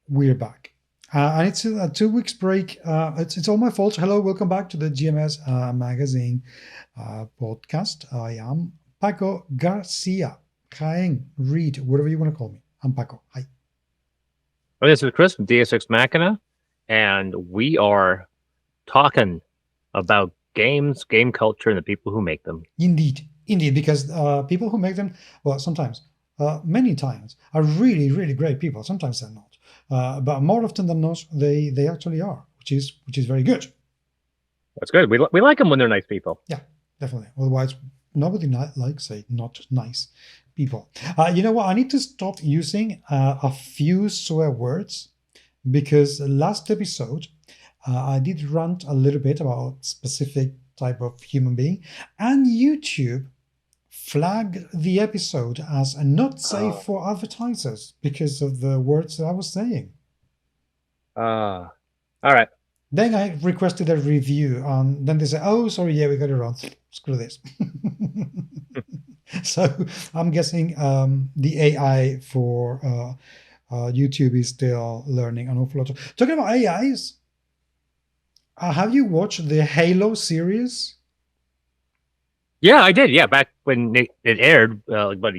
we're back. And it's a 2 weeks break. It's all my fault. Hello, welcome back to the GMS Magazine podcast. I am Paco Garcia. Jaén, Reed, whatever you want to call me. I'm Paco. Hi. Well, this is Chris from DSX Machina, and we are talking about games, game culture, and the people who make them. Indeed, because people who make them, well, sometimes, many times, are really, really great people. Sometimes they're not, but more often than not, they actually are, which is very good. That's good. We like them when they're nice people. Yeah, definitely. Otherwise, nobody likes not nice people. You know what? I need to stop using a few swear words because last episode I did rant a little bit about specific type of human being, and YouTube flagged the episode as not safe for advertisers because of the words that I was saying. All right. Then I requested a review, and then they said, "Oh, sorry, yeah, we got it wrong. Screw this." So I'm guessing the AI for YouTube is still learning an awful lot. Talking about AIs, have you watched the Halo series? Yeah, I did. Yeah, back when it aired, about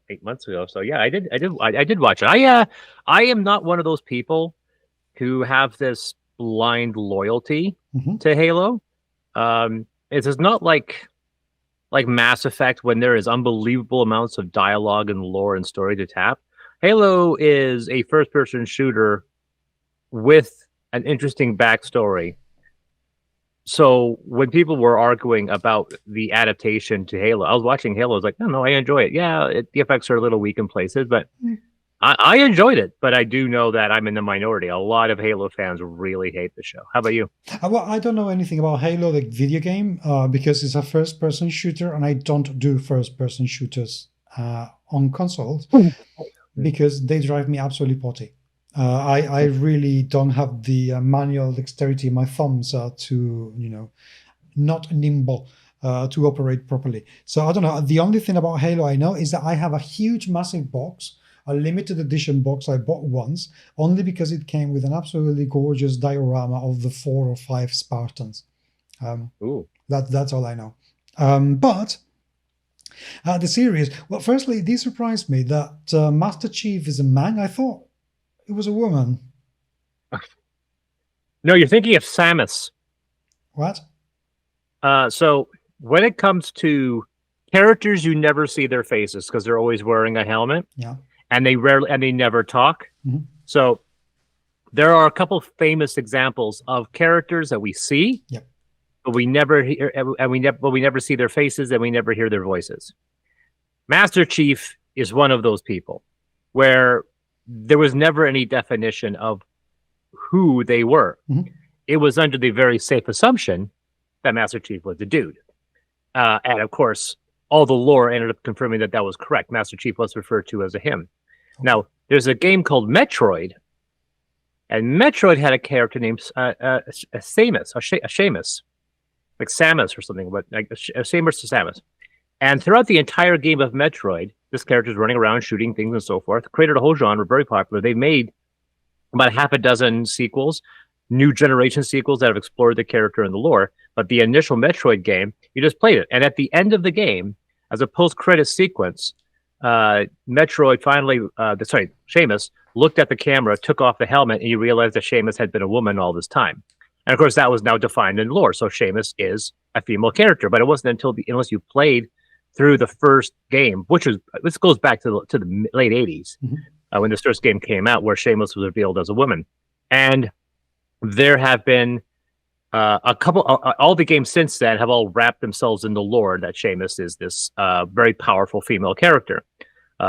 8 months ago. So yeah, I did watch it. I am not one of those people who have this blind loyalty to Halo. It's not like Mass Effect when there is unbelievable amounts of dialogue and lore and story to tap. Halo is a first-person shooter with an interesting backstory. So when people were arguing about the adaptation to Halo, I was watching Halo. I was like, no, I enjoy it. Yeah, the effects are a little weak in places, but I enjoyed it. But I do know that I'm in the minority. A lot of Halo fans really hate the show. How about you? Well, I don't know anything about Halo, the video game, because it's a first-person shooter, and I don't do first-person shooters on consoles because they drive me absolutely potty. I really don't have the manual dexterity in my thumbs to, not nimble to operate properly. So I don't know. The only thing about Halo I know is that I have a huge, massive box, a limited edition box I bought once, only because it came with an absolutely gorgeous diorama of the 4 or 5 Spartans. That's all I know. But the series, well, firstly, this surprised me that Master Chief is a man. I thought it was a woman. No, you're thinking of Samus. What? So when it comes to characters, you never see their faces because they're always wearing a helmet. Yeah. And they never talk. So there are a couple famous examples of characters that we see, but we never hear, and we never see their faces, and we never hear their voices. Master Chief is one of those people where there was never any definition of who they were. It was under the very safe assumption that Master Chief was a dude. And of course, all the lore ended up confirming that was correct. Master Chief was referred to as a him. Now, there's a game called Metroid, and Metroid had a character named Samus, like Samus or something, but like Samus to Samus. And throughout the entire game of Metroid, this character is running around shooting things and so forth. Created a whole genre, very popular. They've made about half a dozen sequels, new generation sequels that have explored the character and the lore. But the initial Metroid game, you just played it. And at the end of the game, as a post-credit sequence, Metroid finally, Seamus looked at the camera, took off the helmet, and he realized that Seamus had been a woman all this time. And of course, that was now defined in lore. So Seamus is a female character, but it wasn't unless you played through the first game, this goes back to the late 80s, when this first game came out, where Seamus was revealed as a woman. And there have been a couple, all the games since then have all wrapped themselves in the lore that Seamus is this very powerful female character.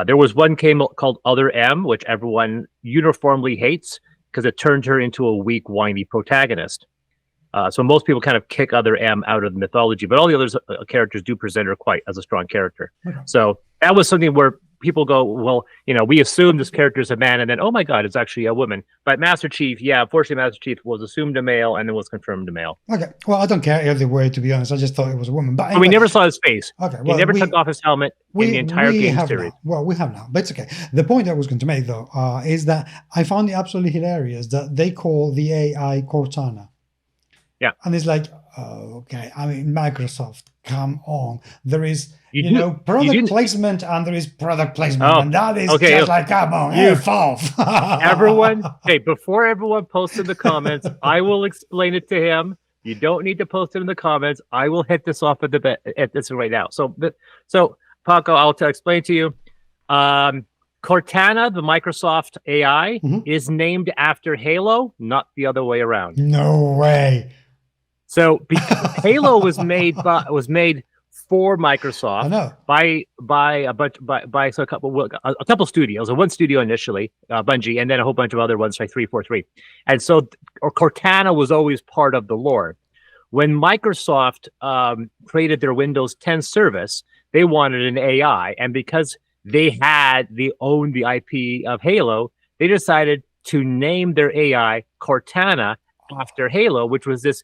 There was one game called Other M, which everyone uniformly hates because it turned her into a weak, whiny protagonist. So most people kind of kick Other M out of the mythology, but all the other characters do present her quite as a strong character. So that was something where people go, well, we assume this character is a man, and then, oh my God, it's actually a woman. But Master Chief, unfortunately, Master Chief was assumed a male and then was confirmed a male. Okay, well, I don't care either way, to be honest. I just thought it was a woman. But anyway, we never saw his face. Okay, well, he never took off his helmet in the entire game series. Well, we have now, but it's okay. The point I was going to make, though, is that I found it absolutely hilarious that they call the AI Cortana. Yeah. And it's like, okay, I mean, Microsoft, come on. There is, product placement and there is product placement. And that is just like, come on, everyone, before everyone posts in the comments, I will explain it to him. You don't need to post it in the comments. I will hit this off at this right now. So Paco, I'll explain to you. Cortana, the Microsoft AI, is named after Halo, not the other way around. No way. So Halo was made for Microsoft by a couple studios, one studio initially, Bungie, and then a whole bunch of other ones like 343. And so Cortana was always part of the lore. When Microsoft created their Windows 10 service, they wanted an AI, and because they owned the IP of Halo, they decided to name their AI Cortana after Halo, which was this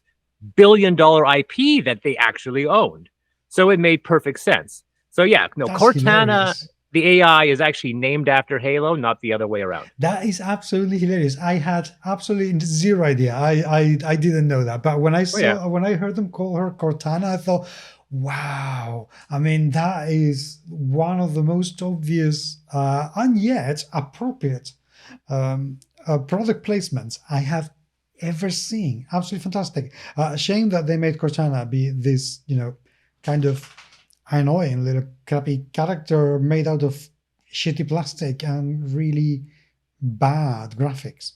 billion-dollar IP that they actually owned. So it made perfect sense. So that's Cortana, hilarious. The AI is actually named after Halo, not the other way around. That is absolutely hilarious. I had absolutely zero idea. I didn't know that. But when I when I heard them call her Cortana, I thought, wow. I mean, that is one of the most obvious and yet appropriate product placements I have ever seen. Absolutely fantastic. Shame that they made Cortana be this, kind of annoying little crappy character made out of shitty plastic and really bad graphics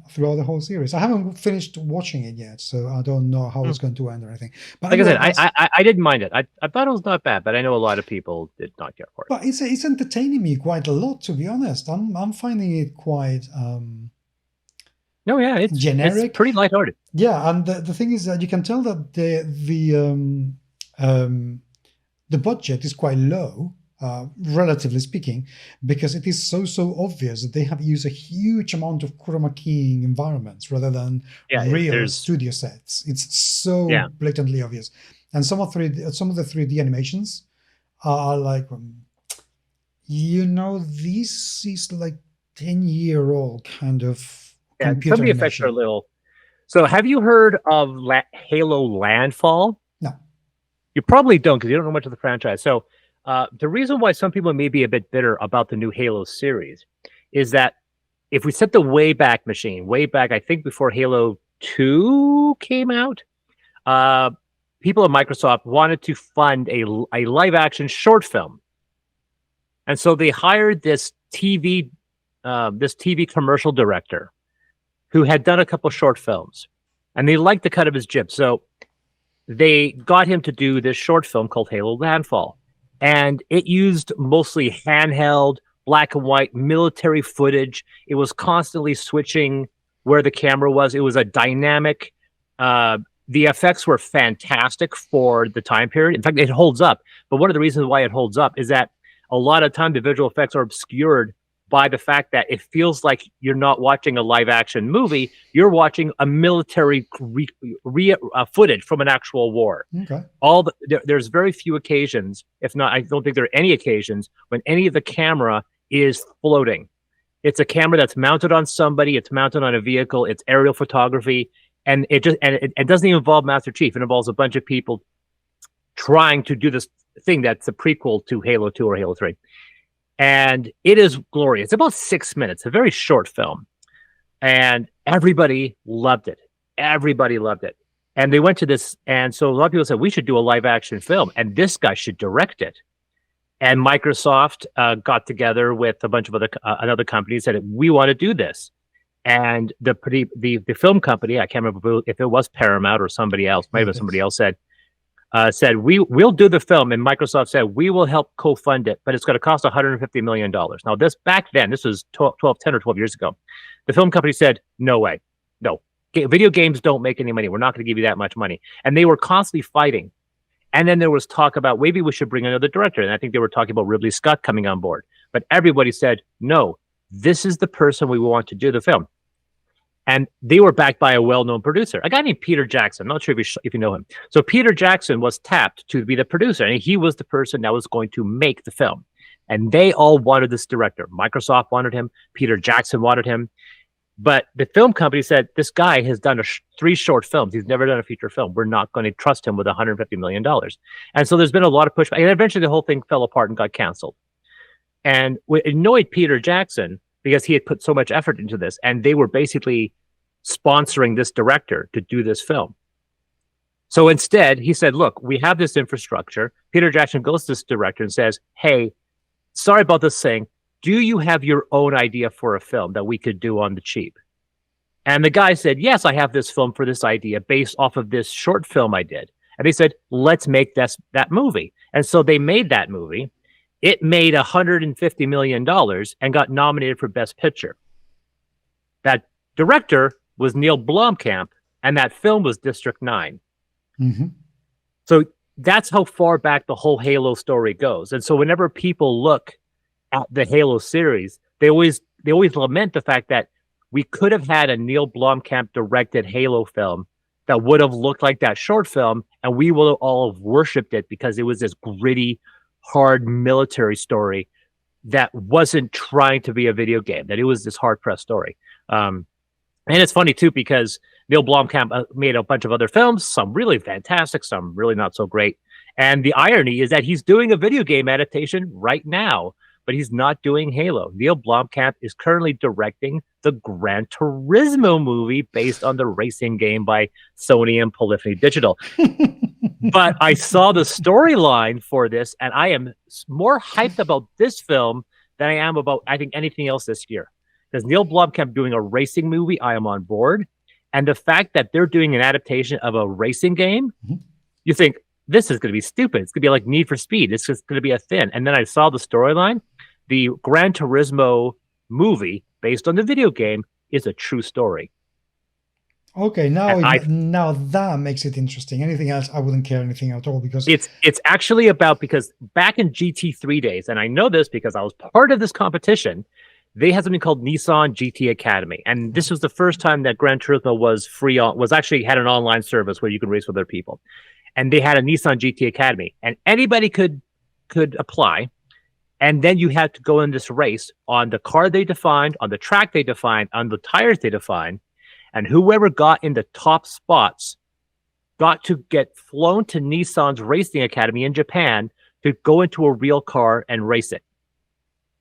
throughout the whole series. I haven't finished watching it yet, so I don't know how it's going to end or anything. But like I said, I didn't mind it. I thought it was not bad, but I know a lot of people did not care for it. But it's entertaining me quite a lot, to be honest. I'm finding it quite it's generic. It's pretty lighthearted. Yeah, and the thing is that you can tell that the budget is quite low, relatively speaking, because it is so obvious that they have used a huge amount of chroma keying environments rather than real studio sets. It's so blatantly obvious, and some of the 3D animations are like, this is like 10-year-old kind of. Some of the effects are a little. So, have you heard of Halo Landfall? No. You probably don't, because you don't know much of the franchise. So, the reason why some people may be a bit bitter about the new Halo series is that if we set the Wayback Machine, I think before Halo 2 came out, people at Microsoft wanted to fund a live-action short film. And so they hired this TV commercial director who had done a couple short films, and they liked the cut of his jib. So they got him to do this short film called Halo Landfall. And it used mostly handheld, black and white military footage. It was constantly switching where the camera was. It was a dynamic. The effects were fantastic for the time period. In fact, it holds up. But one of the reasons why it holds up is that a lot of time the visual effects are obscured by the fact that it feels like you're not watching a live action movie, you're watching a military footage from an actual war. Okay. There's very few occasions, if not, I don't think there are any occasions when any of the camera is floating. It's a camera that's mounted on somebody, it's mounted on a vehicle, it's aerial photography, and it doesn't even involve Master Chief. It involves a bunch of people trying to do this thing that's a prequel to Halo 2 or Halo 3. And it is glorious. It's about 6 minutes, a very short film. And everybody loved it. And they went to this. And so a lot of people said, we should do a live action film. And this guy should direct it. And Microsoft got together with a bunch of other companies and said, we want to do this. And the film company, I can't remember if it was Paramount or somebody else, maybe somebody else said, we'll do the film, and Microsoft said we will help co-fund it, but it's going to cost $150 million. Now, this was 10 or 12 years ago. The film company said, no way, no. Video games don't make any money. We're not going to give you that much money. And they were constantly fighting. And then there was talk about maybe we should bring another director. And I think they were talking about Ridley Scott coming on board. But everybody said, no, this is the person we want to do the film. And they were backed by a well-known producer, a guy named Peter Jackson. I'm not sure if you know him. So Peter Jackson was tapped to be the producer, and he was the person that was going to make the film. And they all wanted this director. Microsoft wanted him. Peter Jackson wanted him. But the film company said, this guy has done 3 short films. He's never done a feature film. We're not going to trust him with $150 million. And so there's been a lot of pushback. And eventually the whole thing fell apart and got canceled. And it annoyed Peter Jackson because he had put so much effort into this. And they were basically sponsoring this director to do this film. So instead, he said, look, we have this infrastructure. Peter Jackson goes to this director and says, hey, sorry about this thing. Do you have your own idea for a film that we could do on the cheap? And the guy said, yes, I have this film for this idea based off of this short film I did. And they said, let's make that movie. And so they made that movie. It made $150 million and got nominated for Best Picture. That director was Neil Blomkamp, and that film was District 9. Mm-hmm. So that's how far back the whole Halo story goes. And so whenever people look at the Halo series, they always lament the fact that we could have had a Neil Blomkamp directed Halo film that would have looked like that short film, and we will all have worshipped it because it was this gritty, hard military story that wasn't trying to be a video game, that it was this hard-pressed story. And it's funny, too, because Neil Blomkamp made a bunch of other films, some really fantastic, some really not so great. And the irony is that he's doing a video game adaptation right now, but he's not doing Halo. Neil Blomkamp is currently directing the Gran Turismo movie based on the racing game by Sony and Polyphony Digital. But I saw the storyline for this, and I am more hyped about this film than I am about, I think, anything else this year. Because Neil Blomkamp doing a racing movie, I am on board. And the fact that they're doing an adaptation of a racing game, you think, this is going to be stupid. It's going to be like Need for Speed. It's just going to be a thin. And then I saw the storyline. The Gran Turismo movie, based on the video game, is a true story. Okay, now that makes it interesting. Anything else, I wouldn't care anything at all, because it's actually about, because back in GT3 days, and I know this because I was part of this competition, they had something called Nissan GT Academy, and this was the first time that Gran Turismo was actually had an online service where you could race with other people. And they had a Nissan GT Academy, and anybody could apply. And then you had to go in this race on the car they defined, on the track they defined, on the tires they defined. And whoever got in the top spots got to get flown to Nissan's Racing Academy in Japan to go into a real car and race it.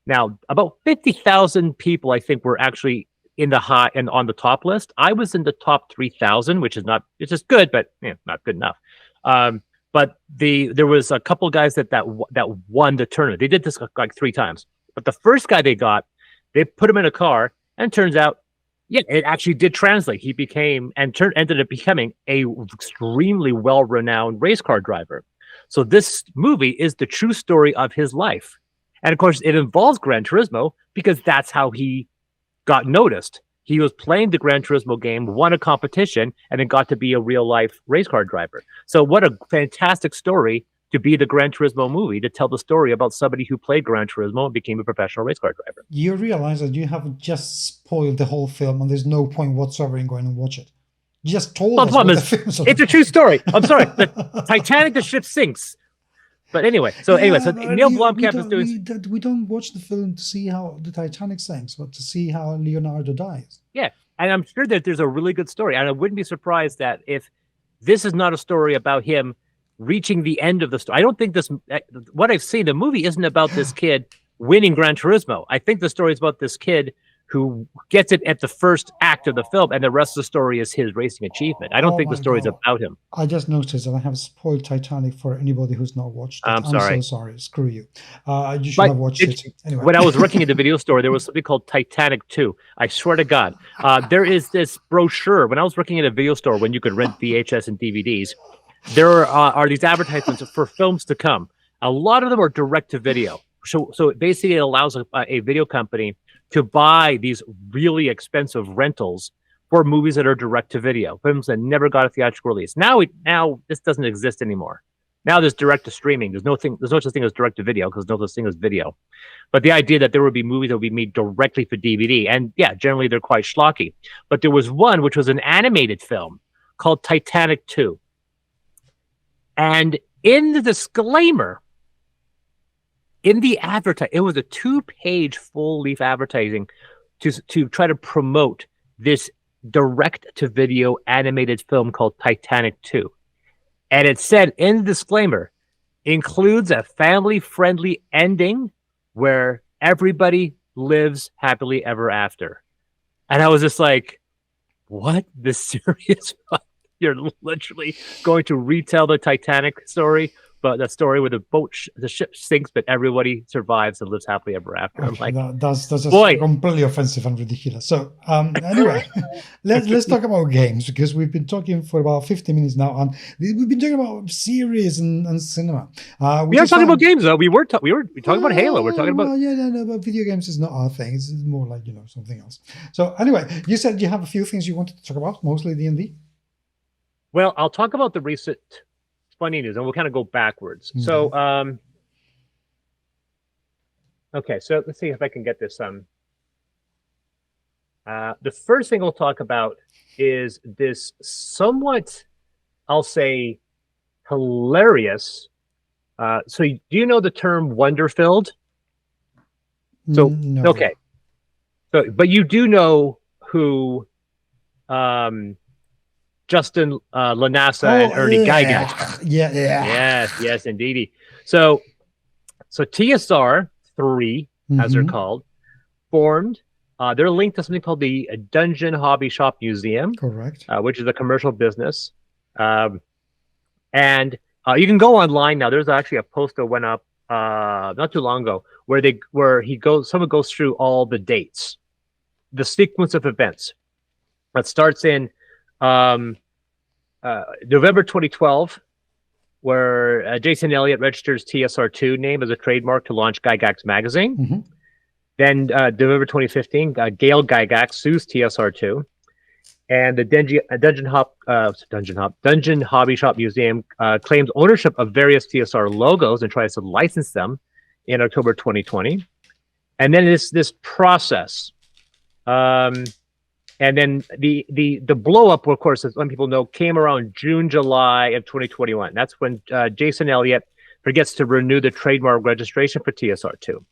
Now, about 50,000 people, I think, were actually in the high and on the top list. I was in the top 3,000, which is good, but not good enough. But there was a couple guys that won the tournament. They did this like 3 times. But the first guy they put him in a car, and it turns out, yeah, it actually did translate. He ended up becoming a extremely well-renowned race car driver. So this movie is the true story of his life. And of course, it involves Gran Turismo because that's how he got noticed. He was playing the Gran Turismo game, won a competition, and then got to be a real-life race car driver. So what a fantastic story to be the Gran Turismo movie, to tell the story about somebody who played Gran Turismo and became a professional race car driver. You realize that you have just spoiled the whole film, and there's no point whatsoever in going and watch it. You just told us what the film's it's a true story. I'm sorry. The Titanic, the ship sinks. But anyway, so Neil Blomkamp is doing... We don't watch the film to see how the Titanic sinks, but to see how Leonardo dies. Yeah, and I'm sure that there's a really good story. And I wouldn't be surprised that if this is not a story about him reaching the end of the story. I don't think what I've seen, the movie isn't about this kid winning Gran Turismo. I think the story is about this kid who gets it at the first act of the film, and the rest of the story is his racing achievement. I don't think the story is about him. I just noticed that I have spoiled Titanic for anybody who's not watched it. I'm sorry. So sorry. Screw you. You should have watched it. Anyway. When I was working at the video store, there was something called Titanic 2. I swear to God. There is this brochure. When I was working at a video store, when you could rent VHS and DVDs, there are these advertisements for films to come. A lot of them are direct to video. So basically it allows a video company to buy these really expensive rentals for movies that are direct to video, films that never got a theatrical release. Now this doesn't exist anymore. Now there's direct to streaming. There's no such thing as direct to video because no such thing as video. But the idea that there would be movies that would be made directly for DVD, and yeah, generally they're quite schlocky. But there was one which was an animated film called Titanic 2. And in the disclaimer, in the advertise, it was a 2-page full-leaf advertising to try to promote this direct-to-video animated film called Titanic 2. And it said in the disclaimer, includes a family-friendly ending where everybody lives happily ever after. And I was just like, what? This serious? You're literally going to retell the Titanic story, but the story where the ship sinks, but everybody survives and lives happily ever after. I'm like, that's just completely offensive and ridiculous. So anyway, let's talk about games, because we've been talking for about 50 minutes now, and we've been talking about series and cinema. We are talking about games, though. We were talking about Halo. We're talking about but video games is not our thing. It's more like something else. So anyway, you said you have a few things you wanted to talk about, mostly D&D. Well, I'll talk about the recent funny news, and we'll kind of go backwards. Okay. So, okay, so let's see if I can get this. The first thing we'll talk about is this somewhat, I'll say, hilarious. So, do you know the term Wonderfiled? So, no. Okay. So, but you do know who Justin Lanassa and Ernie Gygax. Yeah. Yes, indeedy. So TSR 3, as they're called, formed. They're linked to something called the Dungeon Hobby Shop Museum. Correct. Which is a commercial business. And you can go online now. There's actually a post that went up not too long ago where someone goes through all the dates, the sequence of events that starts in November 2012, where Jason Elliott registers TSR2 name as a trademark to launch Gygax magazine. Then November 2015, Gail Gygax sues TSR2, and the Dungeon Hobby Shop Museum claims ownership of various TSR logos and tries to license them in October 2020. And then this process. And then the blow up, of course, as some people know, came around June, July of 2021. That's when Jason Elliott forgets to renew the trademark registration for TSR2.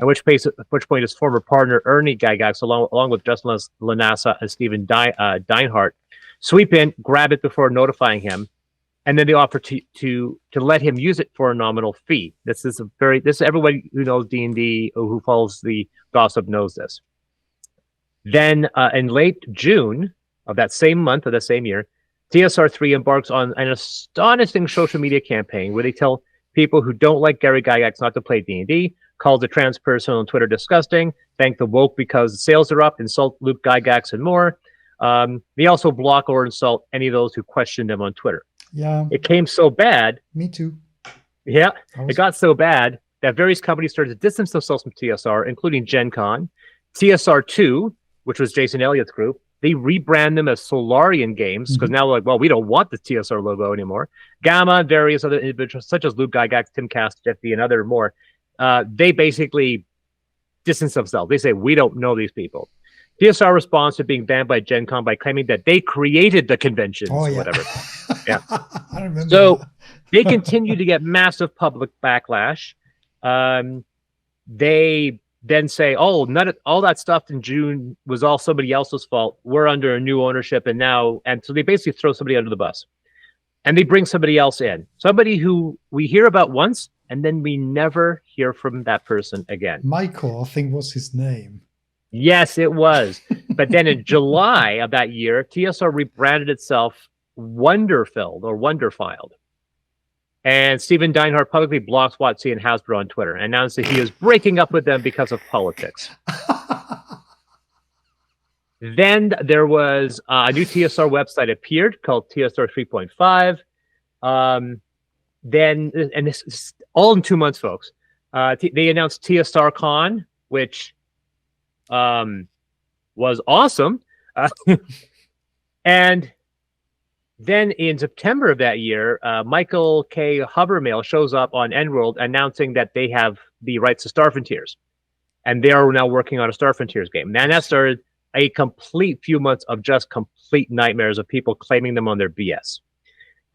At which point his former partner Ernie Gygax, along with Justin Lanassa and Stephen Deinhardt, sweep in, grab it before notifying him, and then they offer to let him use it for a nominal fee. This is everybody who knows D&D or who follows the gossip knows this. Then in late June of that same month of that same year, TSR3 embarks on an astonishing social media campaign where they tell people who don't like Gary Gygax not to play D&D, calls a trans person on Twitter disgusting, thank the woke because sales are up, insult Luke Gygax and more. They also block or insult any of those who question them on Twitter. Yeah. It came so bad. Me too. Yeah. It got so bad that various companies started to distance themselves from TSR, including Gen Con. TSR2, which was Jason Elliott's group, they rebrand them as Solarian Games because now they're like, well, we don't want the TSR logo anymore. Gamma and various other individuals, such as Luke Gygax, Tim Cast, Jeff D, and other more, they basically distance themselves. They say, we don't know these people. TSR responds to being banned by Gen Con by claiming that they created the conventions or whatever. Yeah. I remember. So they continue to get massive public backlash. They then say, oh, all that stuff in June was all somebody else's fault. We're under a new ownership and so they basically throw somebody under the bus. And they bring somebody else in. Somebody who we hear about once, and then we never hear from that person again. Michael, I think was his name. Yes, it was. But then in July of that year, TSR rebranded itself Wonderfiled or Wonderfiled. And Stephen Deinhardt publicly blocks WOTC and Hasbro on Twitter and announced that he is breaking up with them because of politics. Then there was a new TSR website appeared called TSR 3.5. Then, and this is all in 2 months, folks. They announced TSR Con, which was awesome. And Then in September of that year, Michael K. Hovermail shows up on Enworld announcing that they have the rights to Star Frontiers. And they are now working on a Star Frontiers game. And that started a complete few months of just complete nightmares of people claiming them on their BS.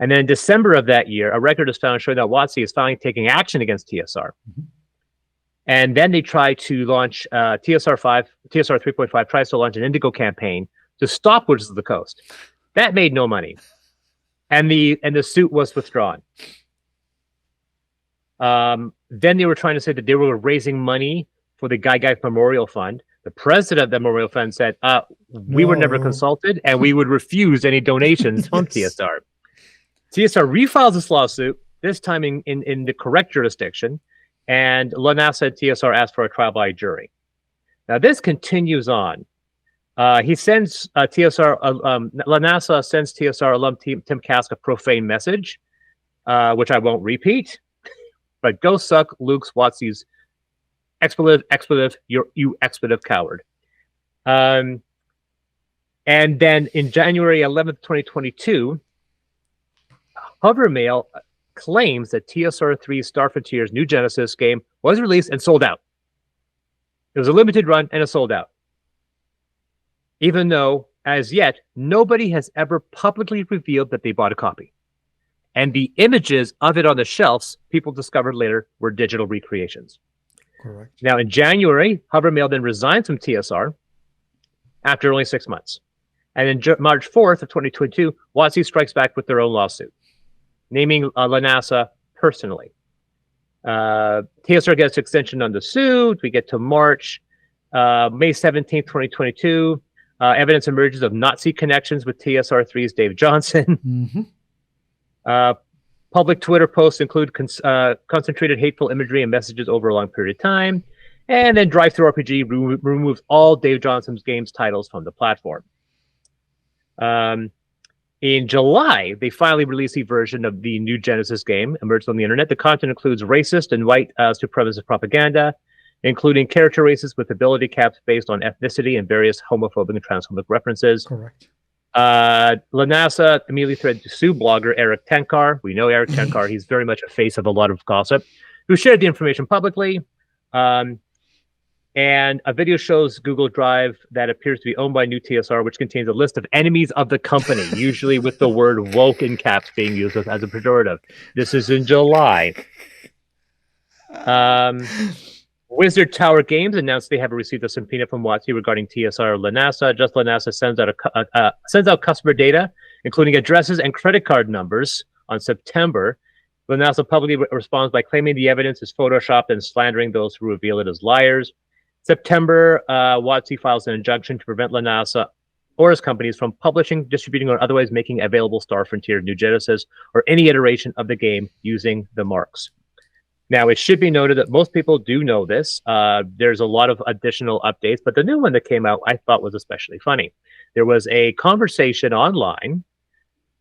And then in December of that year, a record is found showing that WOTC is finally taking action against TSR. Mm-hmm. And then they try to launch TSR 3.5 tries to launch an Indigo campaign to stop Wizards of the Coast. That made no money. And the suit was withdrawn. Then they were trying to say that they were raising money for the Gygax Memorial Fund. The president of the Memorial Fund said, we were never consulted, and we would refuse any donations from TSR. TSR refiles this lawsuit, this time in the correct jurisdiction, and Lanasa and TSR asked for a trial by jury. Now, this continues on. He sends Lanasa sends TSR alum Tim Kask a profane message, which I won't repeat, but go suck Luke's WOTC's expletive, you expletive coward. And then in January 11th, 2022, Hovermail claims that TSR 3's Star Frontiers New Genesis game was released and sold out. It was a limited run and it sold out. Even though, as yet, nobody has ever publicly revealed that they bought a copy. And the images of it on the shelves, people discovered later, were digital recreations. Correct. Now, in January, Hovermail then resigns from TSR after only 6 months. And then March 4th of 2022, WOTC strikes back with their own lawsuit, naming Lanasa personally. TSR gets extension on the suit. We get to March. May 17th, 2022, evidence emerges of Nazi connections with TSR 3's Dave Johnson. Mm-hmm. Public Twitter posts include concentrated hateful imagery and messages over a long period of time. And then DriveThruRPG removes all Dave Johnson's games titles from the platform. In July, they finally released a version of the New Genesis game, emerged on the internet. The content includes racist and white supremacist propaganda, including character races with ability caps based on ethnicity and various homophobic and transphobic references. Correct. Lanasa immediately threatened to sue blogger Eric Tenkar. We know Eric Tenkar. He's very much a face of a lot of gossip, who shared the information publicly. And a video shows Google Drive that appears to be owned by nuTSR, which contains a list of enemies of the company, usually with the word woke in caps being used as a pejorative. This is in July. Wizard Tower Games announced they have received a subpoena from WOTC regarding TSR Lanasa. Just Lanasa sends out customer data, including addresses and credit card numbers, on September. Lanasa publicly responds by claiming the evidence is photoshopped and slandering those who reveal it as liars. September, WOTC files an injunction to prevent Lanasa or his companies from publishing, distributing, or otherwise making available Star Frontier New Genesis or any iteration of the game using the marks. Now, it should be noted that most people do know this. There's a lot of additional updates, but the new one that came out I thought was especially funny. There was a conversation online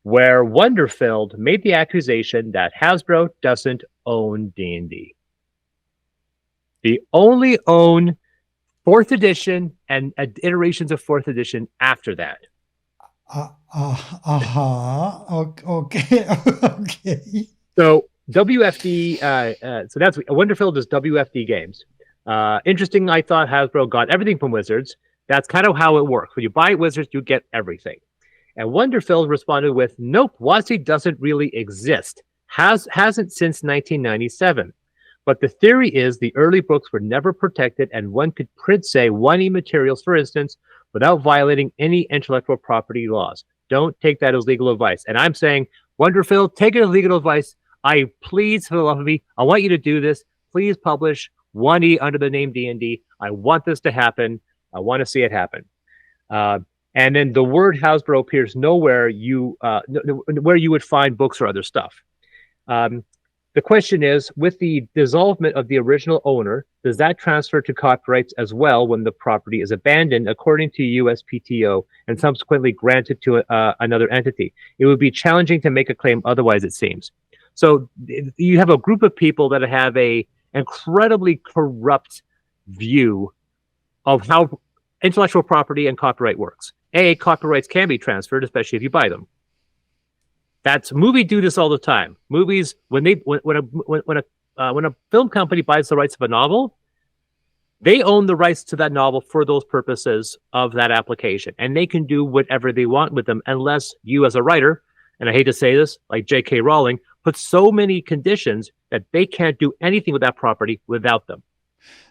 where Wonderfiled made the accusation that Hasbro doesn't own D&D. They only own 4th edition and iterations of 4th edition after that. Okay. Okay. So WFD, so that's Wonderfiled is WFD Games. Interesting, I thought Hasbro got everything from Wizards. That's kind of how it works. When you buy Wizards, you get everything. And Wonderfiled responded with, nope, WOTC doesn't really exist. Hasn't since 1997. But the theory is the early books were never protected and one could print, say, 1E materials, for instance, without violating any intellectual property laws. Don't take that as legal advice. And I'm saying, Wonderfiled, take it as legal advice. I please, for the love of me, I want you to do this. Please publish 1E under the name D&D. I want this to happen. I want to see it happen. And then the word Hasbro appears nowhere where you would find books or other stuff. The question is, with the dissolvement of the original owner, does that transfer to copyrights as well when the property is abandoned according to USPTO and subsequently granted to another entity? It would be challenging to make a claim otherwise, it seems. So you have a group of people that have a incredibly corrupt view of how intellectual property and copyright works. Copyrights can be transferred, especially if you buy them. Movie do this all the time. Movies, when a film company buys the rights of a novel, they own the rights to that novel for those purposes of that application, and they can do whatever they want with them, unless you, as a writer, and I hate to say this, like J.K. Rowling, put so many conditions that they can't do anything with that property without them.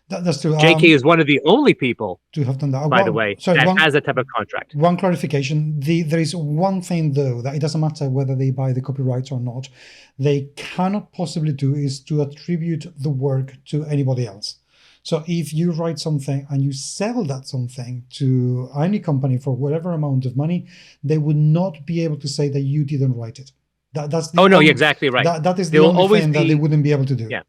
That's true. J.K. is one of the only people to have done that. By the way, that has that type of contract. One clarification: there is one thing though that it doesn't matter whether they buy the copyrights or not. They cannot possibly do is to attribute the work to anybody else. So if you write something and you sell that something to any company for whatever amount of money, they would not be able to say that you didn't write it. That's the you're exactly right. That is the only thing that they wouldn't be able to do. Yeah.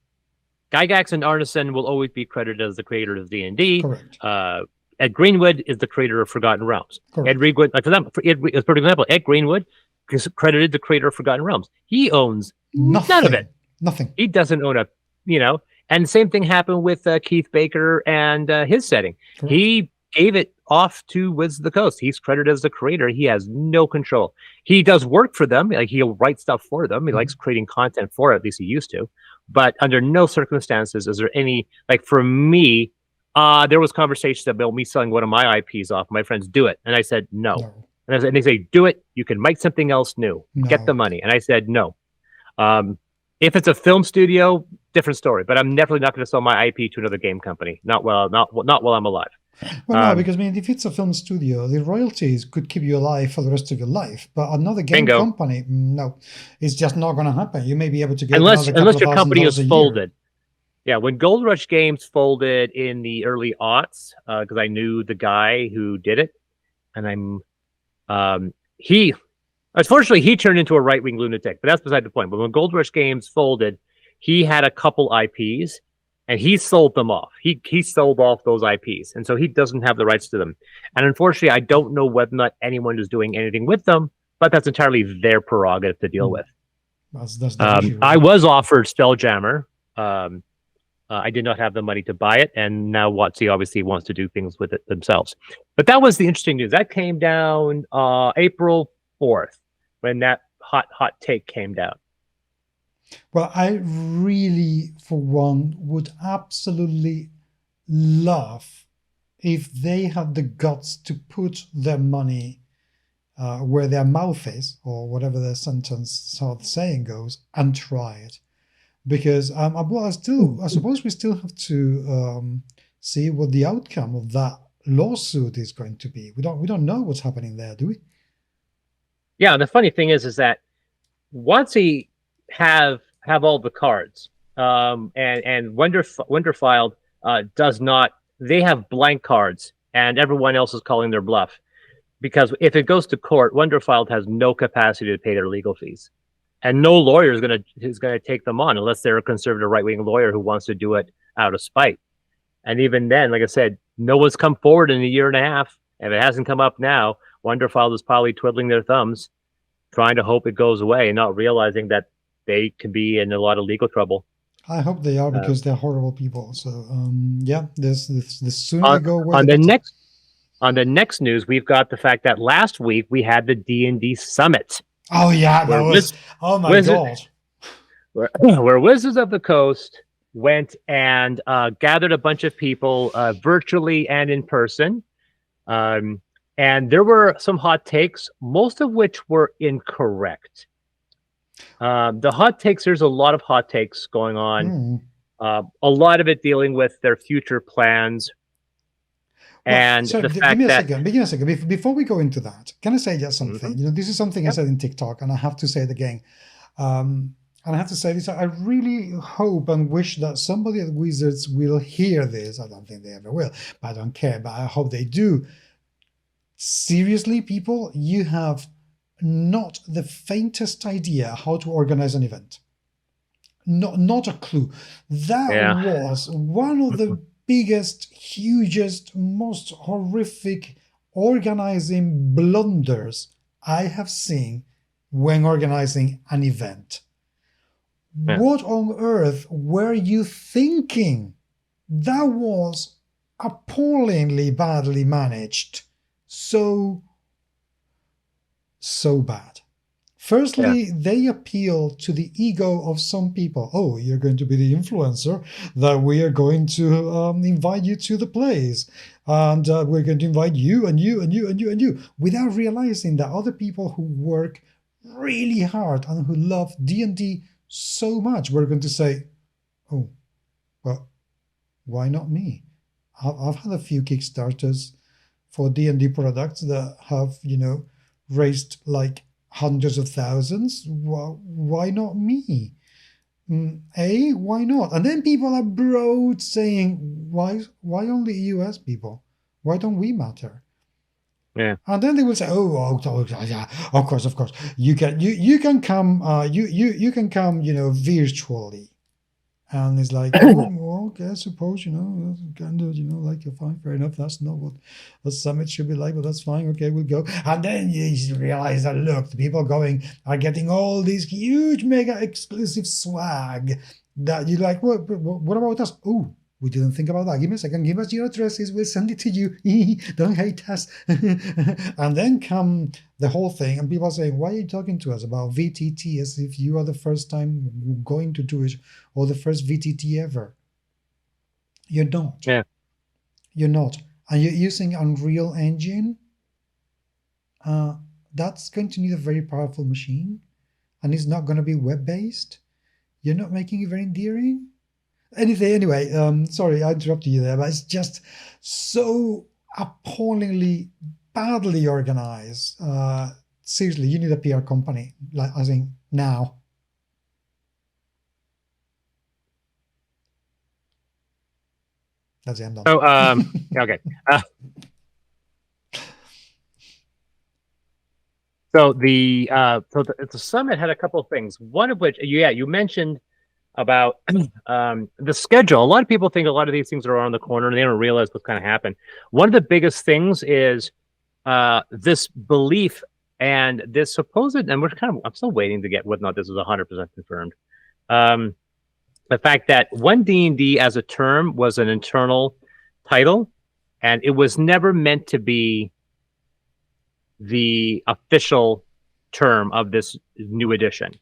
Gygax and Arneson will always be credited as the creator of D&D. Correct. Ed Greenwood is the creator of Forgotten Realms. Correct. Ed Greenwood, for example, Ed Greenwood is credited the creator of Forgotten Realms. He owns none of it. Nothing. He doesn't own and the same thing happened with Keith Baker and his setting. Correct. He gave it off to Wizards of the Coast. He's credited as the creator. He has no control. He does work for them. Like, he'll write stuff for them. He likes creating content for it. At least he used to. But under no circumstances is there any, like, for me, there was conversations about me selling one of my IPs off. My friends, do it. And I said, no. And they say, do it. You can make something else new. No. Get the money. And I said, no. If it's a film studio, different story. But I'm definitely not going to sell my IP to another game company. Not while I'm alive. Well, no, because if it's a film studio, the royalties could keep you alive for the rest of your life. But another game company, no, it's just not going to happen. You may be able to get unless your company is folded. Yeah, when Gold Rush Games folded in the early aughts, because I knew the guy who did it, and unfortunately he turned into a right-wing lunatic. But that's beside the point. But when Gold Rush Games folded, he had a couple IPs. And he sold them off. He sold off those IPs. And so he doesn't have the rights to them. And unfortunately, I don't know whether or not anyone is doing anything with them, but that's entirely their prerogative to deal with. That's issue, right? I was offered Spelljammer. I did not have the money to buy it. And now WOTC obviously wants to do things with it themselves. But that was the interesting news. That came down April 4th when that hot take came down. Well, I really, for one, would absolutely love if they had the guts to put their money where their mouth is, or whatever the saying goes, and try it. Because, I suppose we still have to see what the outcome of that lawsuit is going to be. We don't know what's happening there, do we? Yeah, the funny thing is that WOTC have all the cards, and Wonderfiled does not. They have blank cards, and everyone else is calling their bluff, because if it goes to court, Wonderfiled has no capacity to pay their legal fees, and no lawyer is gonna take them on unless they're a conservative right-wing lawyer who wants to do it out of spite. And even then, like I said, no one's come forward in a year and a half. If it hasn't come up now, Wonderfiled is probably twiddling their thumbs, trying to hope it goes away, and not realizing that they can be in a lot of legal trouble. I hope they are, because they're horrible people. So yeah, the sooner they go away. On the next news, we've got the fact that last week we had the DnD Summit. Oh yeah, that was God. Where Wizards of the Coast went and gathered a bunch of people virtually and in person. And there were some hot takes, most of which were incorrect. The hot takes, there's a lot of hot takes going on. A lot of it dealing with their future plans. And the fact that... Give me a second. Before we go into that, can I say just something? Mm-hmm. This is something I said in TikTok, and I have to say it again. And I have to say this, I really hope and wish that somebody at Wizards will hear this. I don't think they ever will, but I don't care, but I hope they do. Seriously, people, you have not the faintest idea how to organize an event. Not a clue. That was one of the biggest, hugest, most horrific organizing blunders I have seen when organizing an event. Yeah. What on earth were you thinking? That was appallingly badly managed. So bad. Firstly, they appeal to the ego of some people. Oh, you're going to be the influencer, that we are going to invite you to the place. And we're going to invite you and you and you and you and you, without realizing that other people who work really hard and who love D&D so much, we're going to say, oh, well, why not me? I've had a few Kickstarters for D&D products that have, raised like hundreds of thousands. Well, why not me? Why not? And then people are broad saying, why only US people? Why don't we matter? Yeah. And then they will say, oh yeah, of course, you can come, you can come, virtually. And it's like, well, okay, I suppose, kind of, like, fine, fair enough. That's not what a summit should be like, but that's fine. Okay, we'll go. And then you realize that, look, the people going are getting all these huge, mega exclusive swag that you're like, what about us? Oh, we didn't think about that. Give me a second. Give us your addresses. We'll send it to you. Don't hate us. And then come the whole thing, and people are saying, why are you talking to us about VTT as if you are the first time going to do it or the first VTT ever? You're not. Yeah. You're not. And you're using Unreal Engine. That's going to need a very powerful machine. And it's not going to be web-based. You're not making it very endearing. Anyway, sorry, I interrupted you there, but it's just so appallingly badly organized. Seriously, you need a PR company, like, I think, now. That's the end of it. Oh, okay. So the summit had a couple of things. One of which, you mentioned about the schedule. A lot of people think a lot of these things are around the corner and they don't realize what's going to happen. One of the biggest things is this belief and this supposed, and I'm still waiting to get whether or not this is 100% confirmed. The fact that one D&D as a term was an internal title, and it was never meant to be the official term of this new edition.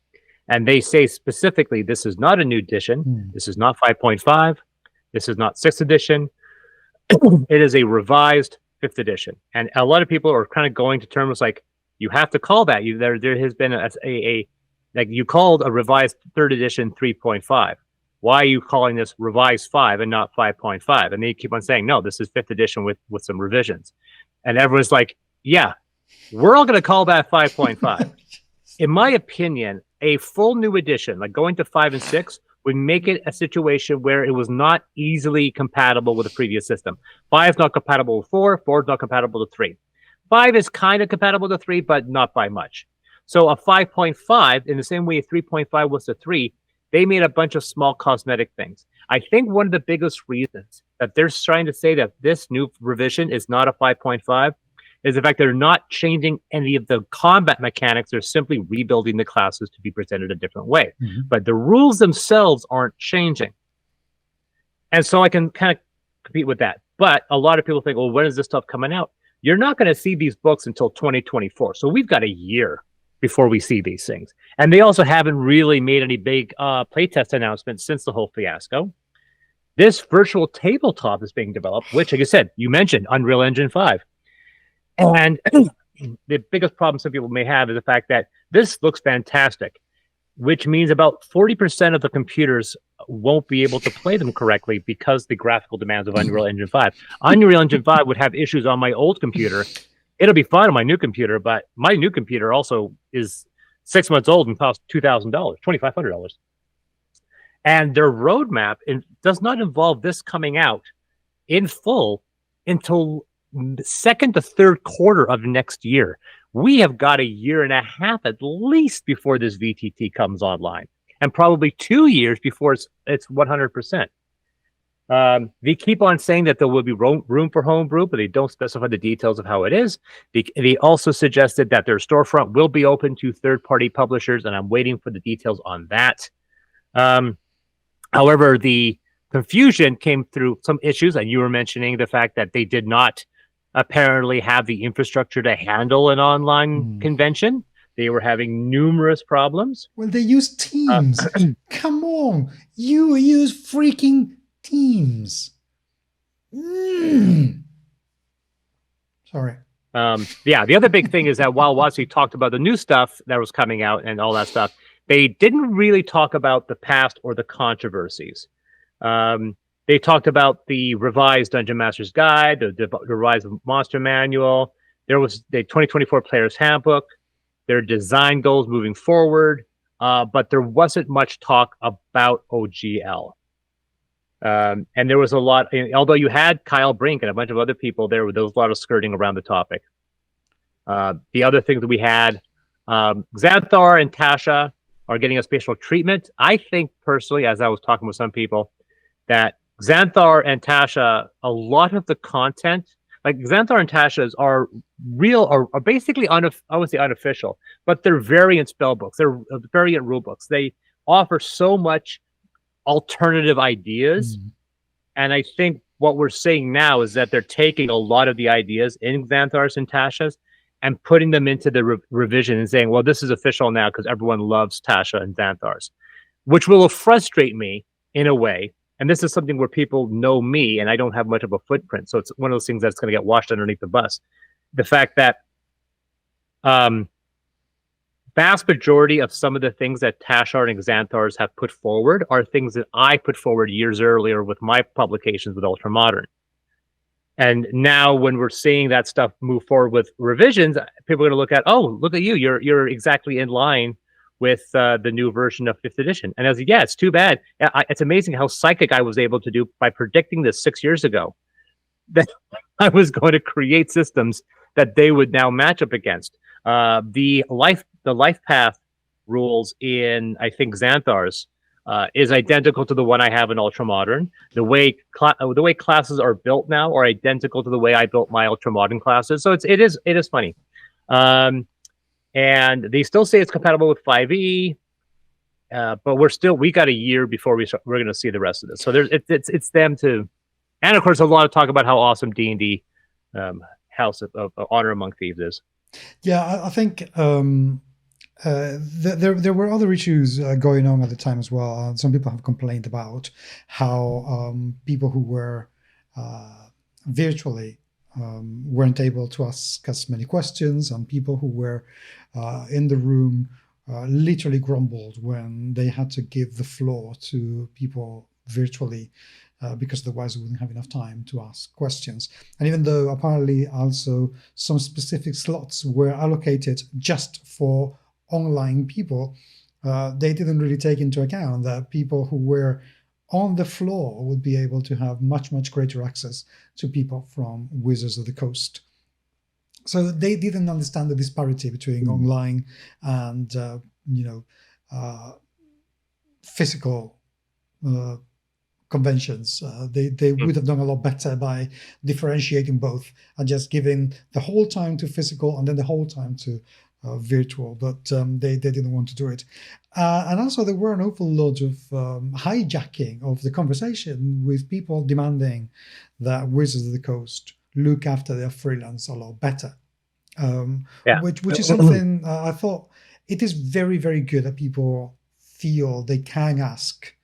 And they say specifically, this is not a new edition. This is not 5.5. This is not 6th edition. It is a revised 5th edition. And a lot of people are kind of going to terms like, you have to call that. There has been a like, you called a revised 3rd edition 3.5. Why are you calling this revised 5 and not 5.5? And they keep on saying, no, this is 5th edition with some revisions. And everyone's like, yeah, we're all going to call that 5.5. In my opinion, a full new edition, like going to 5 and 6, would make it a situation where it was not easily compatible with the previous system. 5 is not compatible with 4. 4 is not compatible with 3. 5 is kind of compatible with 3, but not by much. So a 5.5, in the same way a 3.5 was to 3, they made a bunch of small cosmetic things. I think one of the biggest reasons that they're trying to say that this new revision is not a 5.5 is the fact they're not changing any of the combat mechanics. They're simply rebuilding the classes to be presented a different way. But the rules themselves aren't changing. And so I can kind of compete with that. But a lot of people think, well, when is this stuff coming out? You're not going to see these books until 2024. So we've got a year before we see these things. And they also haven't really made any big playtest announcements since the whole fiasco. This virtual tabletop is being developed, which, like I said, you mentioned Unreal Engine 5. And the biggest problem some people may have is the fact that this looks fantastic, which means about 40% of the computers won't be able to play them correctly because the graphical demands of Unreal Engine 5. Unreal Engine 5 would have issues on my old computer. It'll be fine on my new computer, but my new computer also is 6 months old and costs $2,000, $2,500. And their roadmap does not involve this coming out in full until second to third quarter of next year. We have got a year and a half at least before this VTT comes online, and probably 2 years before it's 100%. They keep on saying that there will be room for homebrew, but they don't specify the details of how it is. They also suggested that their storefront will be open to third-party publishers, and I'm waiting for the details on that. However, the confusion came through some issues, and you were mentioning the fact that they did not apparently have the infrastructure to handle an online convention. They were having numerous problems. Well, they use Teams. Come on. You use freaking Teams. Sorry. Yeah, the other big thing is that while WOTC talked about the new stuff that was coming out and all that stuff, they didn't really talk about the past or the controversies. They talked about the revised Dungeon Master's Guide, the revised Monster Manual. There was the 2024 Player's Handbook, their design goals moving forward, but there wasn't much talk about OGL. And there was a lot, although you had Kyle Brink and a bunch of other people there was a lot of skirting around the topic. The other thing that we had, Xanthar and Tasha are getting a special treatment. I think personally, as I was talking with some people, that Xanthar and Tasha, a lot of the content, like Xanthar and Tasha's are real, are basically, I would say unofficial, but they're variant spell books. They're variant rule books. They offer so much alternative ideas. And I think what we're seeing now is that they're taking a lot of the ideas in Xanthar's and Tasha's and putting them into the revision and saying, well, this is official now because everyone loves Tasha and Xanthar's, which will frustrate me in a way. And this is something where people know me and I don't have much of a footprint. So it's one of those things that's going to get washed underneath the bus. The fact that vast majority of some of the things that Tasha and Xanthar's have put forward are things that I put forward years earlier with my publications with Ultramodern. And now when we're seeing that stuff move forward with revisions, people are going to look at, oh, look at you. You're exactly in line with the new version of 5th edition. And I was like, yeah, it's too bad. It's amazing how psychic I was able to do by predicting this 6 years ago, that I was going to create systems that they would now match up against. The life path rules in, I think, Xanthar's is identical to the one I have in Ultramodern. The way classes are built now are identical to the way I built my Ultramodern classes. So it is funny. And they still say it's compatible with 5e, but we got a year before we're going to see the rest of this. So it's them to, and of course a lot of talk about how awesome D&D House of Honor Among Thieves is. Yeah, I think there were other issues going on at the time as well. Some people have complained about how people who were virtually weren't able to ask as many questions, and people who were in the room literally grumbled when they had to give the floor to people virtually because otherwise we wouldn't have enough time to ask questions. And even though apparently also some specific slots were allocated just for online people, they didn't really take into account that people who were on the floor would be able to have much, much greater access to people from Wizards of the Coast. So they didn't understand the disparity between online and, physical conventions. They would have done a lot better by differentiating both and just giving the whole time to physical and then the whole time to virtual, but they didn't want to do it. And also there were an awful lot of hijacking of the conversation with people demanding that Wizards of the Coast look after their freelance a lot better, which is something I thought it is very, very good that people feel they can ask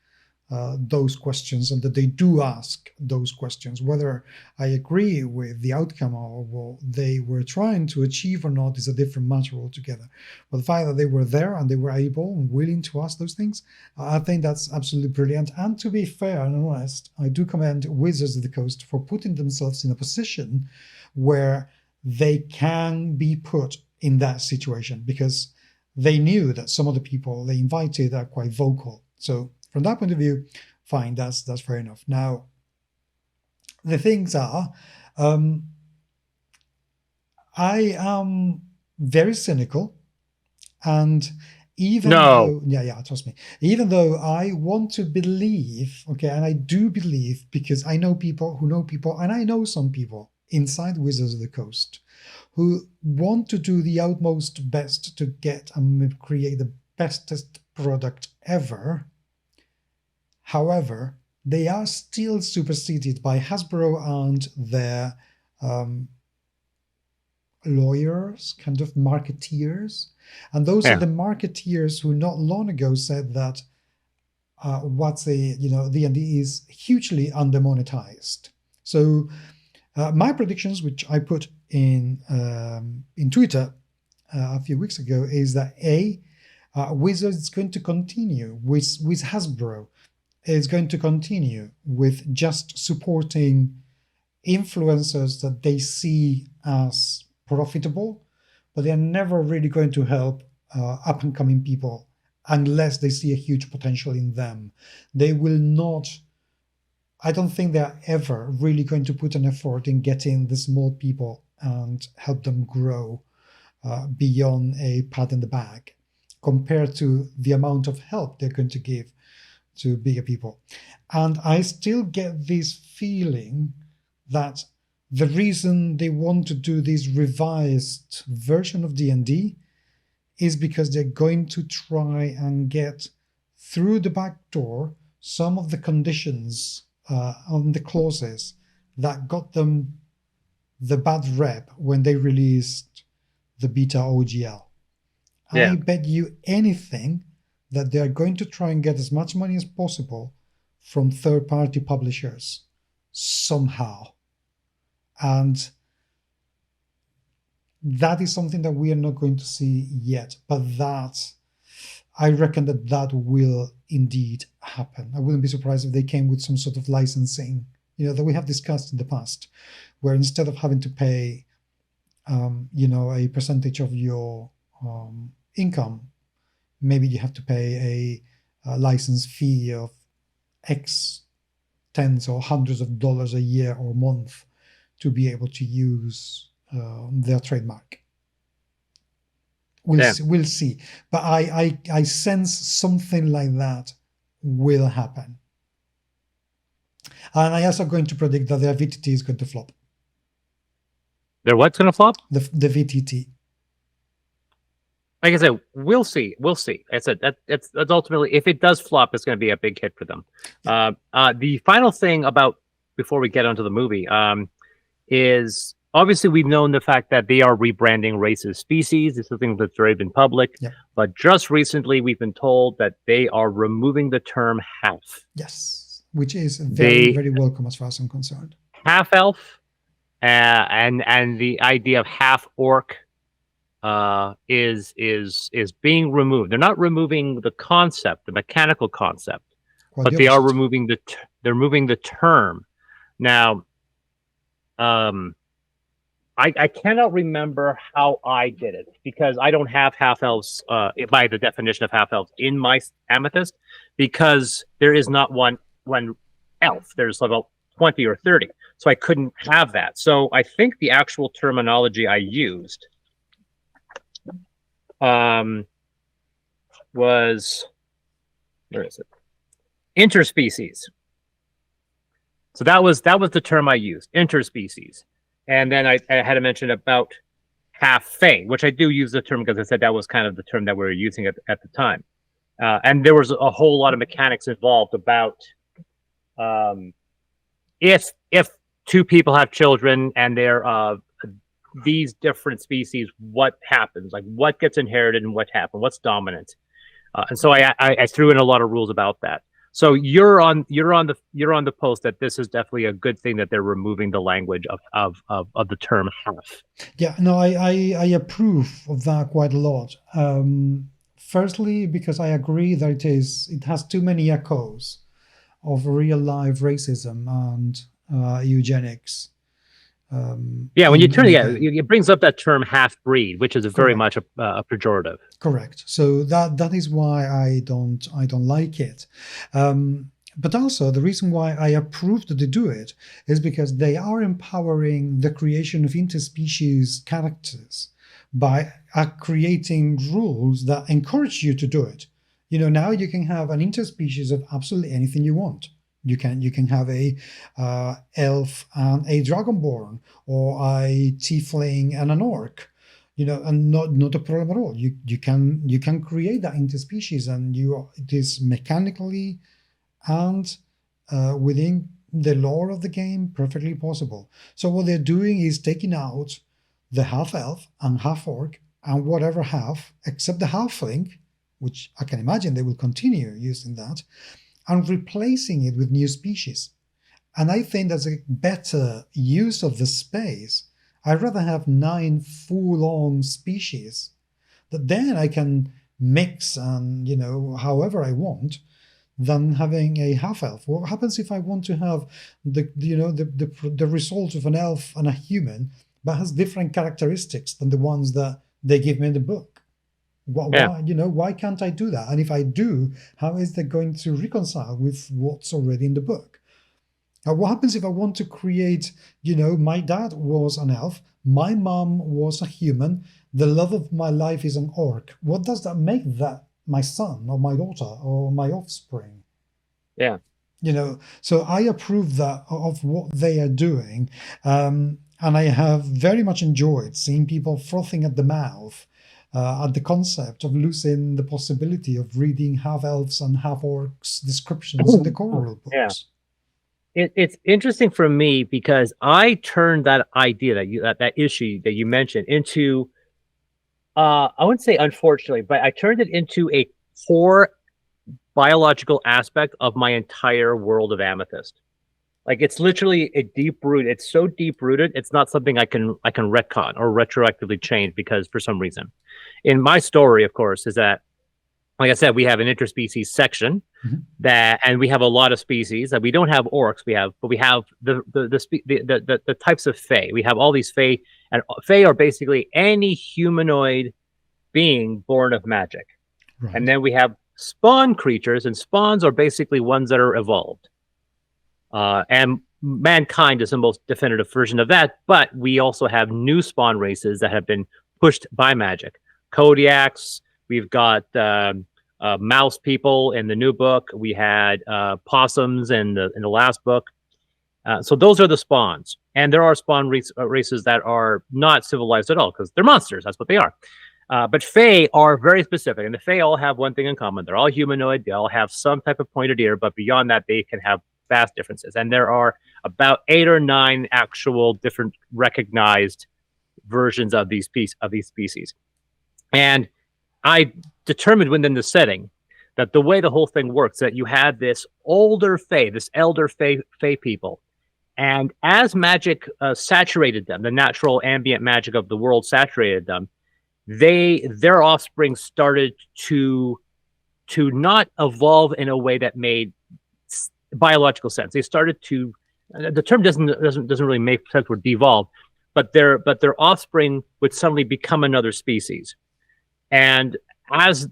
those questions and that they do ask those questions. Whether I agree with the outcome or what they were trying to achieve or not is a different matter altogether. But the fact that they were there and they were able and willing to ask those things, I think that's absolutely brilliant. And to be fair and honest, I do commend Wizards of the Coast for putting themselves in a position where they can be put in that situation, because they knew that some of the people they invited are quite vocal. So from that point of view, fine, that's fair enough. Now, the things are, I am very cynical, and even though, trust me, even though I want to believe, okay, and I do believe because I know people who know people, and I know some people inside Wizards of the Coast who want to do the utmost best to get and create the bestest product ever. However, they are still superseded by Hasbro and their lawyers, kind of marketeers. And those are the marketeers who not long ago said that D&D is hugely undermonetized. So my predictions, which I put in Twitter a few weeks ago, is that Wizards is going to continue with Hasbro is going to continue with just supporting influencers that they see as profitable, but they're never really going to help up and coming people unless they see a huge potential in them. They will not. I don't think they're ever really going to put an effort in getting the small people and help them grow beyond a pat in the back compared to the amount of help they're going to give to bigger people. And I still get this feeling that the reason they want to do this revised version of D&D is because they're going to try and get through the back door some of the conditions on the clauses that got them the bad rep when they released the beta OGL. I bet you anything that they're going to try and get as much money as possible from third-party publishers somehow. And that is something that we are not going to see yet, but I reckon that will indeed happen. I wouldn't be surprised if they came with some sort of licensing, that we have discussed in the past, where instead of having to pay, a percentage of your income, maybe you have to pay a license fee of X tens or hundreds of dollars a year or month to be able to use their trademark. We'll see. But I sense something like that will happen. And I also going to predict that their VTT is going to flop. Their what's going to flop? The VTT. Like I said, we'll see. It's ultimately, if it does flop, it's going to be a big hit for them. The final thing before we get onto the movie, is obviously we've known the fact that they are rebranding races, species. It's something that's already been public. Yeah. But just recently, we've been told that they are removing the term half. Yes, which is very, very welcome as far as I'm concerned. Half elf, and the idea of half orc. Is being removed. They're not removing the concept, the mechanical concept, but they are removing they're removing the term. Now, I cannot remember how I did it because I don't have half elves by the definition of half elves in my Amethyst, because there is not one elf. There's about 20 or 30, so I couldn't have that. So I think the actual terminology I used was, where is it? Interspecies. So that was the term I used, interspecies. And then I had to mention about half fae, which I do use the term because I said that was kind of the term that we were using at the time. And there was a whole lot of mechanics involved about if two people have children and they're these different species, what happens? Like what gets inherited and what happens? What's dominant? And so I threw in a lot of rules about that. So you're on the post that this is definitely a good thing that they're removing the language of the term half. Yeah, no, I approve of that quite a lot. Firstly, because I agree that it has too many echoes of real life racism and eugenics. When you turn it brings up that term half breed, which is very much a pejorative. Correct. So that is why I don't like it. But also the reason why I approve that they do it is because they are empowering the creation of interspecies characters by creating rules that encourage you to do it. Now you can have an interspecies of absolutely anything you want. You can have a elf and a dragonborn, or a tiefling and an orc, and not a problem at all. You can create that interspecies, and it is mechanically and within the lore of the game perfectly possible. So what they're doing is taking out the half-elf and half-orc and whatever half, except the halfling, which I can imagine they will continue using that, and replacing it with new species. And I think that's a better use of the space. I'd rather have 9 full-on species that then I can mix and, however I want, than having a half-elf. What happens if I want to have the result of an elf and a human, but has different characteristics than the ones that they give me in the book? Why can't I do that? And if I do, how is that going to reconcile with what's already in the book? Now, what happens if I want to create, my dad was an elf, my mom was a human, the love of my life is an orc. What does that make that my son or my daughter or my offspring? Yeah. So I approve that of what they are doing. And I have very much enjoyed seeing people frothing at the mouth at the concept of losing the possibility of reading half-elves and half-orcs descriptions in the core rule books. Yeah. It's interesting for me because I turned that idea that issue that you mentioned into, I wouldn't say unfortunately, but I turned it into a core biological aspect of my entire world of Amethyst. Like, it's literally a deep root. It's so deep rooted. It's not something I can retcon or retroactively change because for some reason. In my story, of course, is that, like I said, we have an interspecies section and we have a lot of species that we don't have orcs. We have the types of fae. We have all these fae, and fae are basically any humanoid being born of magic. Right. And then we have spawn creatures, and spawns are basically ones that are evolved. And mankind is the most definitive version of that. But we also have new spawn races that have been pushed by magic. Kodiaks. We've got mouse people in the new book. We had possums in the last book. So those are the spawns. And there are spawn races that are not civilized at all because they're monsters. That's what they are. But Fae are very specific. And the Fae all have one thing in common. They're all humanoid. They all have some type of pointed ear. But beyond that, they can have vast differences. And there are about 8 or 9 actual different recognized versions of these species. And I determined within the setting that the way the whole thing works, that you had this older Fae, this elder Fae people. And as magic saturated them, the natural ambient magic of the world saturated them, their offspring started to not evolve in a way that made biological sense. They started to, the term doesn't really make sense for devolve, but their offspring would suddenly become another species. And as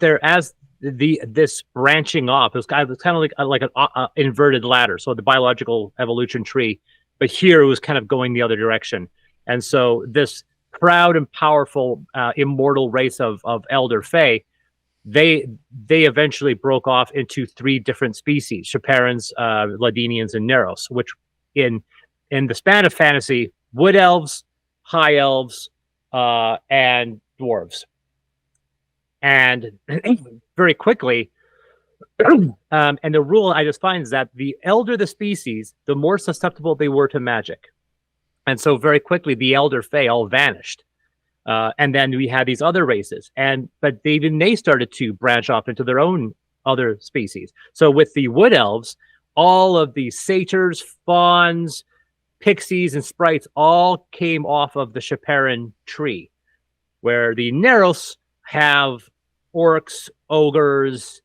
this branching off, it was kind of like an inverted ladder. So the biological evolution tree, but here it was kind of going the other direction. And so this proud and powerful immortal race of elder Fae, they eventually broke off into 3 different species: Chaperons, Ladinians, and Neros, which in the span of fantasy, wood elves, high elves, and dwarves. And very quickly, and the rule I just find is that the elder the species, the more susceptible they were to magic. And so very quickly, the elder Fae all vanished. And then we had these other races. But even they started to branch off into their own other species. So with the wood elves, all of the satyrs, fauns, pixies, and sprites all came off of the Chaperon tree, where the Neros have orcs, ogres,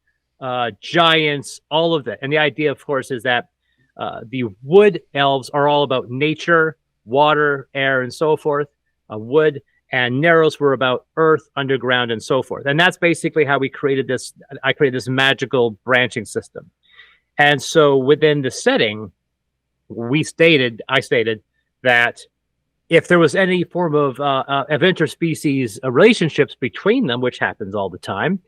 giants, all of that. And the idea, of course, is that the wood elves are all about nature, water, air, and so forth. Wood and Neros were about earth, underground, and so forth. And that's basically how we created this. I created this magical branching system. And so within the setting, I stated that if there was any form of interspecies relationships between them, which happens all the time,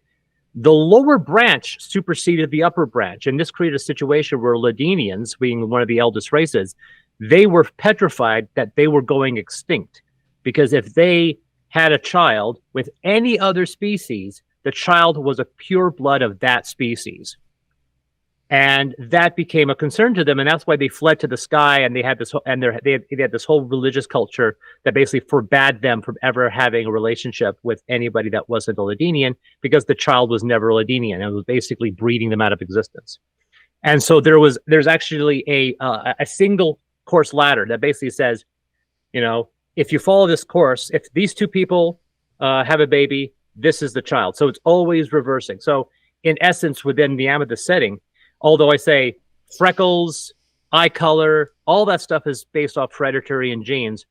the lower branch superseded the upper branch. And this created a situation where Ladinians, being one of the eldest races, they were petrified that they were going extinct. Because if they had a child with any other species, the child was a pure blood of that species. And that became a concern to them, and that's why they fled to the sky. And they had this, they had this whole religious culture that basically forbade them from ever having a relationship with anybody that wasn't a Ladinian, because the child was never a Ladinian, and it was basically breeding them out of existence. And so there's actually a single course ladder that basically says, if you follow this course, if these two people have a baby, this is the child. So it's always reversing. So in essence, within the amethyst setting, although I say freckles, eye color, all that stuff is based off hereditary and genes,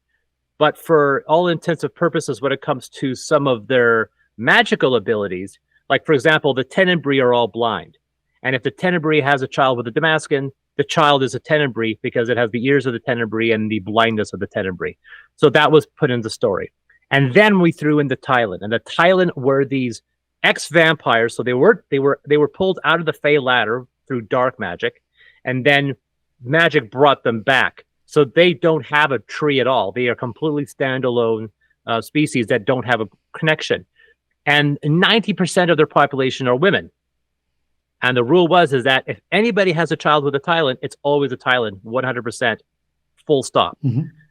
but for all intents and purposes, when it comes to some of their magical abilities, like for example, the Tenebrae are all blind. And if the Tenebrae has a child with a Damascus, the child is a Tenebrae because it has the ears of the Tenebrae and the blindness of the Tenebrae. So that was put in the story. And then we threw in the Tylan. And the Tylan were these ex-vampires. So they were pulled out of the Fey ladder through dark magic, and then magic brought them back. So they don't have a tree at all. They are completely standalone species that don't have a connection. And 90% of their population are women. And the rule is that if anybody has a child with a Tylan, it's always a Tylan, 100%, full stop.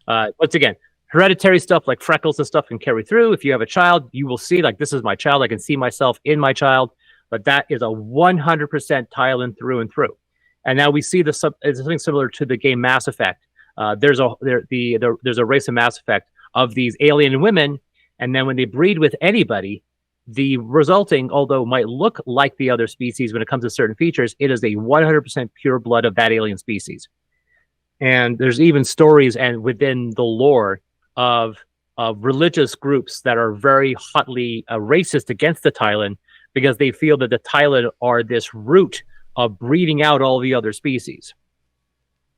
Once again, hereditary stuff like freckles and stuff can carry through. If you have a child, you will see, like, this is my child. I can see myself in my child. But that is a 100% Tylan through and through. And now we see it's something similar to the game Mass Effect. There's a race of Mass Effect of these alien women, and then when they breed with anybody, the resulting, although might look like the other species when it comes to certain features, it is a 100% pure blood of that alien species. And there's even stories and within the lore of religious groups that are very hotly racist against the Tylan, because they feel that the Tylan are this root of breeding out all the other species.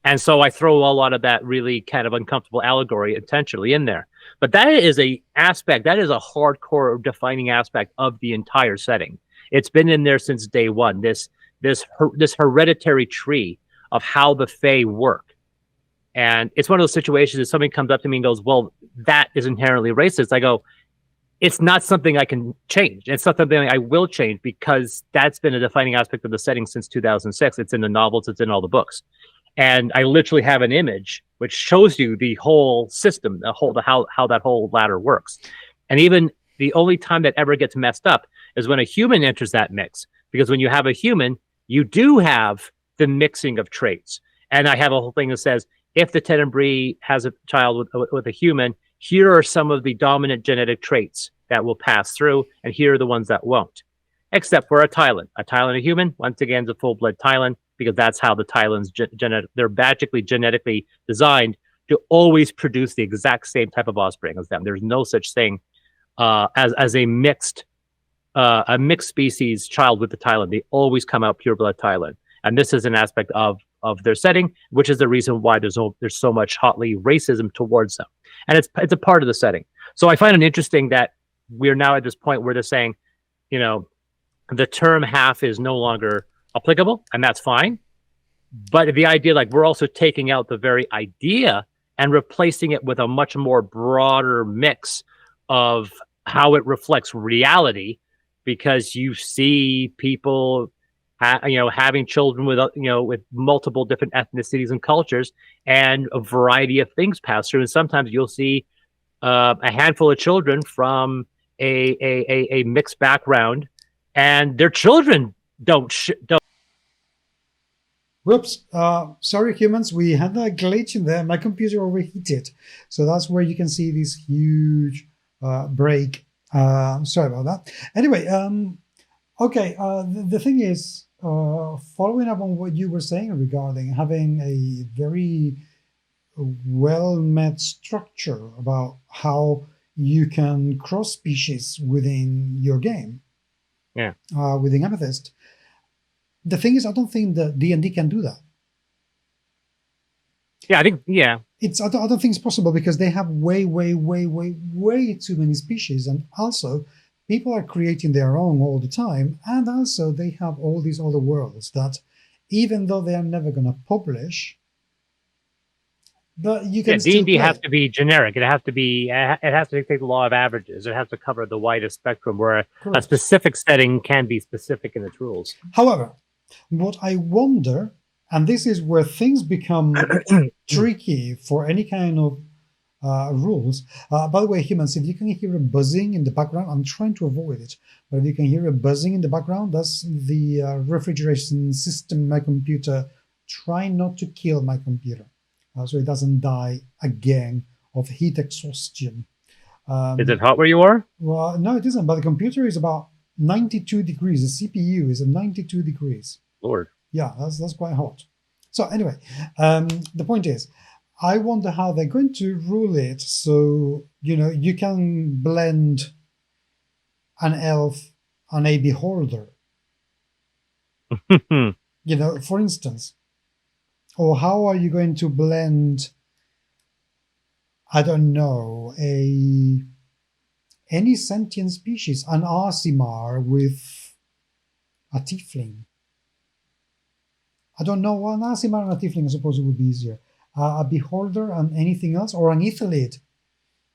And so I throw a lot of that really kind of uncomfortable allegory intentionally in there. But that is a hardcore defining aspect of the entire setting. It's been in there since day one, this hereditary tree of how the Fae work. And it's one of those situations that somebody comes up to me and goes, well, that is inherently racist. I go, it's not something I can change. It's not something I will change, because that's been a defining aspect of the setting since 2006. It's in the novels. It's in all the books. And I literally have an image which shows you the whole system, how that whole ladder works. And even the only time that ever gets messed up is when a human enters that mix. Because when you have a human, you do have the mixing of traits. And I have a whole thing that says, if the Tenebrae has a child with a human, here are some of the dominant genetic traits that will pass through, and here are the ones that won't. Except for a Tylan. A Tylan, a human, once again, is a full-blood Tylan, because that's how the Tylans, they're magically genetically designed to always produce the exact same type of offspring as them. There's no such thing as a mixed species child with the Tylan. They always come out pure-blood Tylan. And this is an aspect of their setting, which is the reason why there's so much hotly racism towards them. And it's a part of the setting. So I find it interesting that we're now at this point where they're saying, the term half is no longer applicable, and that's fine. But the idea, like, we're also taking out the very idea and replacing it with a much more broader mix of how it reflects reality, because you see people having children with multiple different ethnicities and cultures, and a variety of things pass through. And sometimes you'll see a handful of children from a mixed background, and their children don't. Whoops! Sorry, humans. We had a glitch in there. My computer overheated, so that's where you can see this huge break. Sorry about that. Anyway, okay. The thing is, following up on what you were saying regarding having a very well-met structure about how you can cross species within your game. Yeah. Within Amethyst. The thing is, I don't think that D&D can do that. Yeah, I think, yeah. I don't think it's possible, because they have way too many species, and also people are creating their own all the time, and also they have all these other worlds that, even though they are never going to publish, but you can D&D has to be generic. It has to take the law of averages. It has to cover the widest spectrum, where a specific setting can be specific in its rules. However, What I wonder, and this is where things become tricky for any kind of rules. By the way, humans, if you can hear a buzzing in the background, I'm trying to avoid it, but if you can hear a buzzing in the background, that's the refrigeration system in my computer trying not to kill my computer so it doesn't die again of heat exhaustion. Is it hot where you are? Well, no, it isn't, but the computer is about 92 degrees. The CPU is at 92 degrees. Lord. Yeah, that's quite hot. So anyway, the point is, I wonder how they're going to rule it so, you can blend an elf and a beholder. For instance. Or how are you going to blend, I don't know, any sentient species, an Aasimar with a tiefling? I don't know, an Aasimar and a tiefling, I suppose it would be easier. A beholder and anything else, or an ethelid.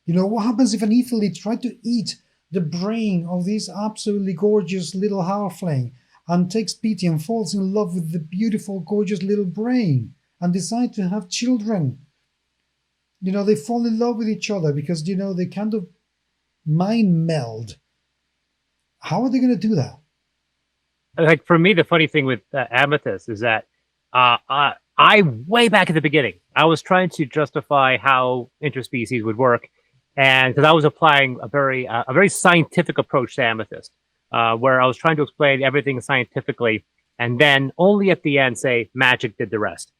What happens if an ethelid tried to eat the brain of this absolutely gorgeous little halfling and takes pity and falls in love with the beautiful, gorgeous little brain and decide to have children? They fall in love with each other because, they kind of mind meld. How are they going to do that? Like, for me, the funny thing with Amethyst is that I way back at the beginning, I was trying to justify how interspecies would work, and because I was applying a very scientific approach to Amethyst, where I was trying to explain everything scientifically, and then only at the end say magic did the rest,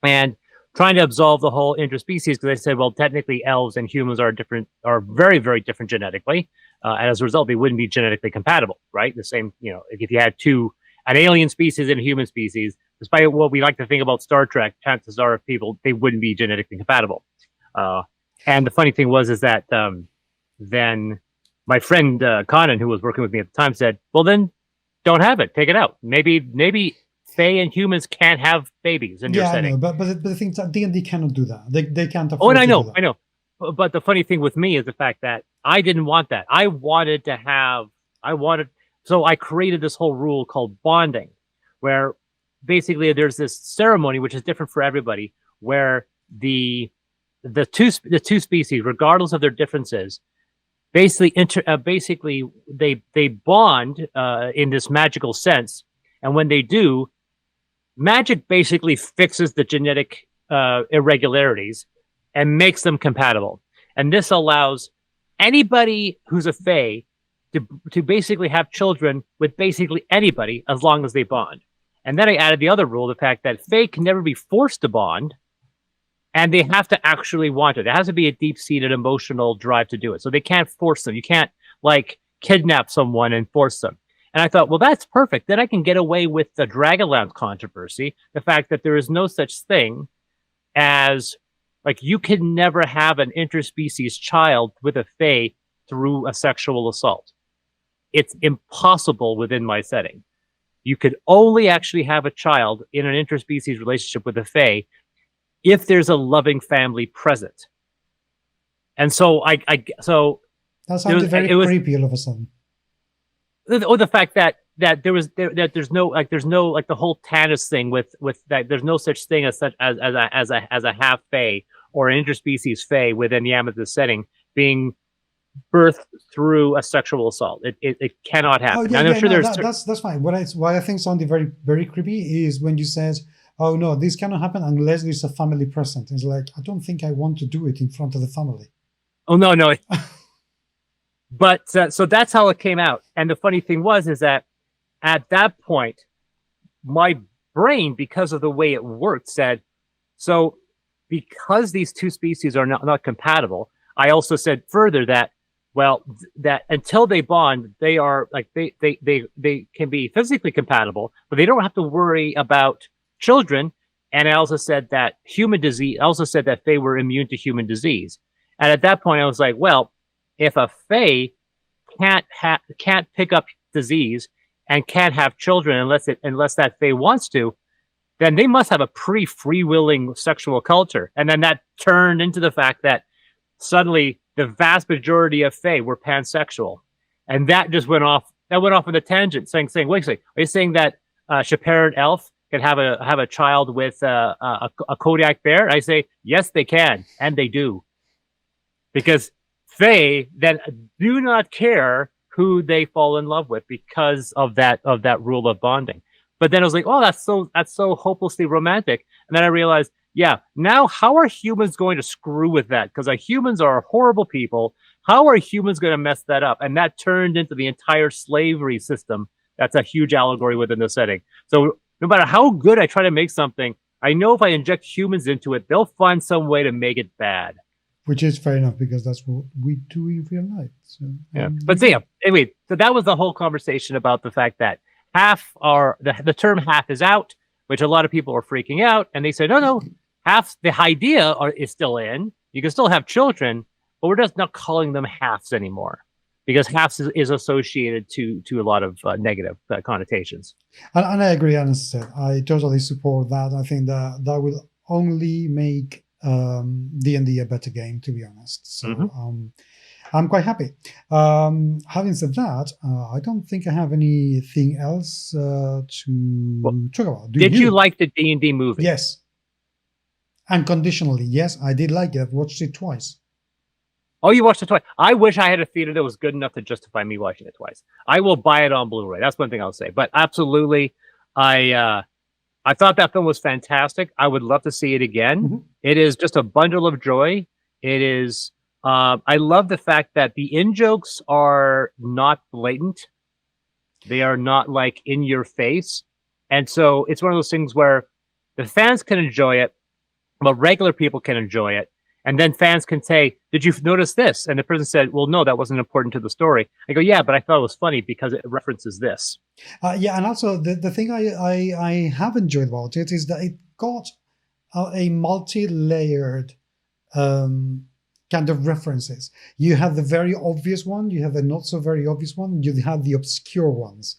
and trying to absolve the whole interspecies because I said, well, technically elves and humans are very, very different genetically, and as a result, they wouldn't be genetically compatible, right? The same, if you had an alien species and a human species, despite what we like to think about Star Trek, chances are they wouldn't be genetically compatible. And the funny thing is that then my friend Conan, who was working with me at the time, said, well, then don't have it. Take it out. Maybe Fae and humans can't have babies in your setting. Yeah, but the thing is that D&D cannot do that. They can't afford I know. But the funny thing with me is the fact that I didn't want that. So I created this whole rule called bonding, where basically there's this ceremony which is different for everybody, where the two species, regardless of their differences, basically they bond in this magical sense, and when they do, magic basically fixes the genetic irregularities and makes them compatible. And this allows anybody who's a Fae to basically have children with basically anybody as long as they bond. And then I added the other rule, the fact that Fae can never be forced to bond, and they have to actually want it. There has to be a deep-seated emotional drive to do it. So they can't force them. You can't, kidnap someone and force them. And I thought, well, that's perfect. Then I can get away with the Dragonlance controversy, the fact that there is no such thing as, you can never have an interspecies child with a Fae through a sexual assault. It's impossible within my setting. You could only actually have a child in an interspecies relationship with a Fae if there's a loving family present. And so that sounded very creepy all of a sudden. Or the fact that there's no the whole Tannis thing with that there's no such thing as a half Fae or an interspecies Fae within the Amethyst setting being birthed through a sexual assault. It cannot happen. That's fine. What I think sounded very, very creepy is when you said, oh no, this cannot happen unless there's a family present. It's like, I don't think I want to do it in front of the family. Oh no. But so that's how it came out. And the funny thing is that at that point, my brain, because of the way it worked, said, so because these two species are not compatible, I also said further that, well, that until they bond, they are they can be physically compatible, but they don't have to worry about children. And I also said that Fae were immune to human disease. And at that point, I was like, well, if a Fae can't pick up disease and can't have children unless that Fae wants to, then they must have a pretty freewheeling sexual culture. And then that turned into the fact that suddenly the vast majority of Fae were pansexual. And that just went off on a tangent, saying, wait a second, are you saying that Chaperone elf can have a child with a Kodiak bear? And I say, yes, they can, and they do, because they then do not care who they fall in love with because of that rule of bonding. But then I was like, oh, that's so hopelessly romantic. And then I realized, yeah, now how are humans going to screw with that? Because humans are horrible people. How are humans going to mess that up? And that turned into the entire slavery system. That's a huge allegory within the setting. So no matter how good I try to make something, I know if I inject humans into it, they'll find some way to make it bad. Which is fair enough, because that's what we do in real life. So, yeah. But so, yeah, anyway, so that was the whole conversation about the fact that the term half is out, which a lot of people are freaking out. And they said, no, half the idea is still in. You can still have children, but we're just not calling them halves anymore, because halves is associated to a lot of negative connotations. And I agree, and as I said, I totally support that. I think that will only make D&D a better game, to be honest. So I'm quite happy. Having said that, I don't think I have anything else to talk about. Did you like the D&D movie? Yes. Unconditionally, yes, I did like it. I've watched it twice. Oh, you watched it twice? I wish I had a theater that was good enough to justify me watching it twice. I will buy it on Blu-ray. That's one thing I'll say. But absolutely, I thought that film was fantastic. I would love to see it again. It is just a bundle of joy. It is. I love the fact that the in-jokes are not blatant. They are not like in your face. And so it's one of those things where the fans can enjoy it, but regular people can enjoy it. And then fans can say, did you notice this? And the person said, well, no, that wasn't important to the story. I go, yeah, but I thought it was funny because it references this. Yeah, and also the thing I have enjoyed about it is that it got a multi-layered kind of references. You have the very obvious one, you have the not so very obvious one, you have the obscure ones,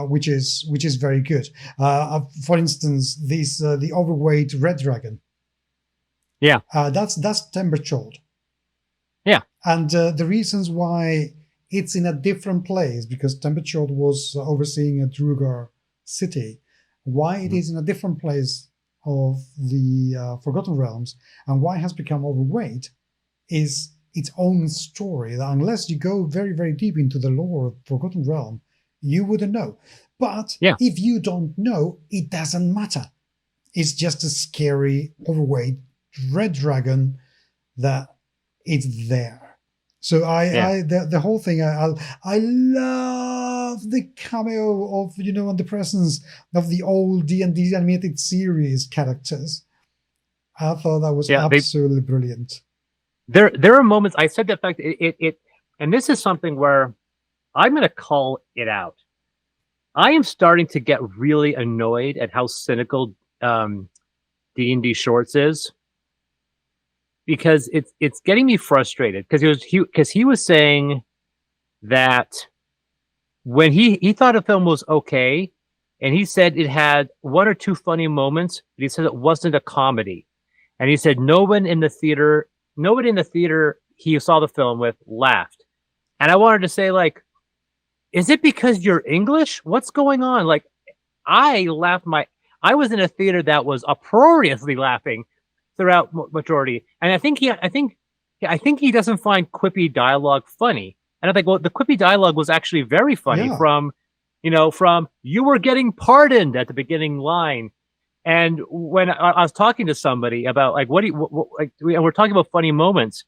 which is very good. For instance, the overweight red dragon. Yeah, that's Timberchild. Yeah, and the reasons why it's in a different place, because Timberchild was overseeing a Drugar city. Why it is in a different place of the Forgotten Realms, and why it has become overweight, is its own story. That unless you go very, very deep into the lore of Forgotten Realm, you wouldn't know. But if you don't know, it doesn't matter. It's just a scary, overweight red dragon that it's there. So the whole thing, I love the cameo of, and the presence of the old D&D animated series characters. I thought that was absolutely brilliant. There are moments, I said the fact it and this is something where I'm going to call it out. I am starting to get really annoyed at how cynical D&D Shorts is, because it's getting me frustrated, because he was saying that when he thought a film was okay, and he said it had one or two funny moments, but he said it wasn't a comedy, and he said nobody in the theater he saw the film with laughed. And I wanted to say, like, is it because you're English? What's going on? Like, I was in a theater that was uproariously laughing throughout majority. And I think he doesn't find quippy dialogue funny. And I think, well, the quippy dialogue was actually very funny from you were getting pardoned at the beginning line. And when I was talking to somebody about, like, we're talking about funny moments,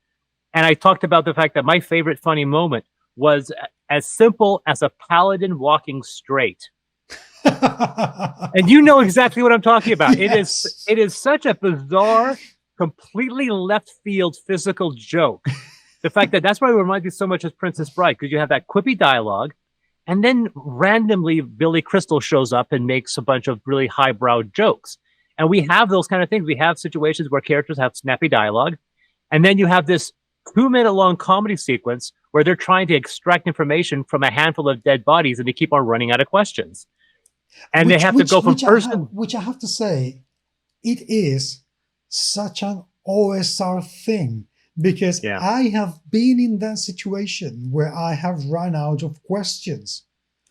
and I talked about the fact that my favorite funny moment was as simple as a paladin walking straight. And you know exactly what I'm talking about. Yes. It is such a bizarre, completely left field physical joke. The fact that's why it reminds me so much of Princess Bride, because you have that quippy dialogue, and then randomly Billy Crystal shows up and makes a bunch of really highbrow jokes. And we have those kind of things. We have situations where characters have snappy dialogue, and then you have this 2-minute long comedy sequence where they're trying to extract information from a handful of dead bodies, and they keep on running out of questions. And they have to go from person. Which I have to say, it is such an OSR thing, because I have been in that situation where I have run out of questions.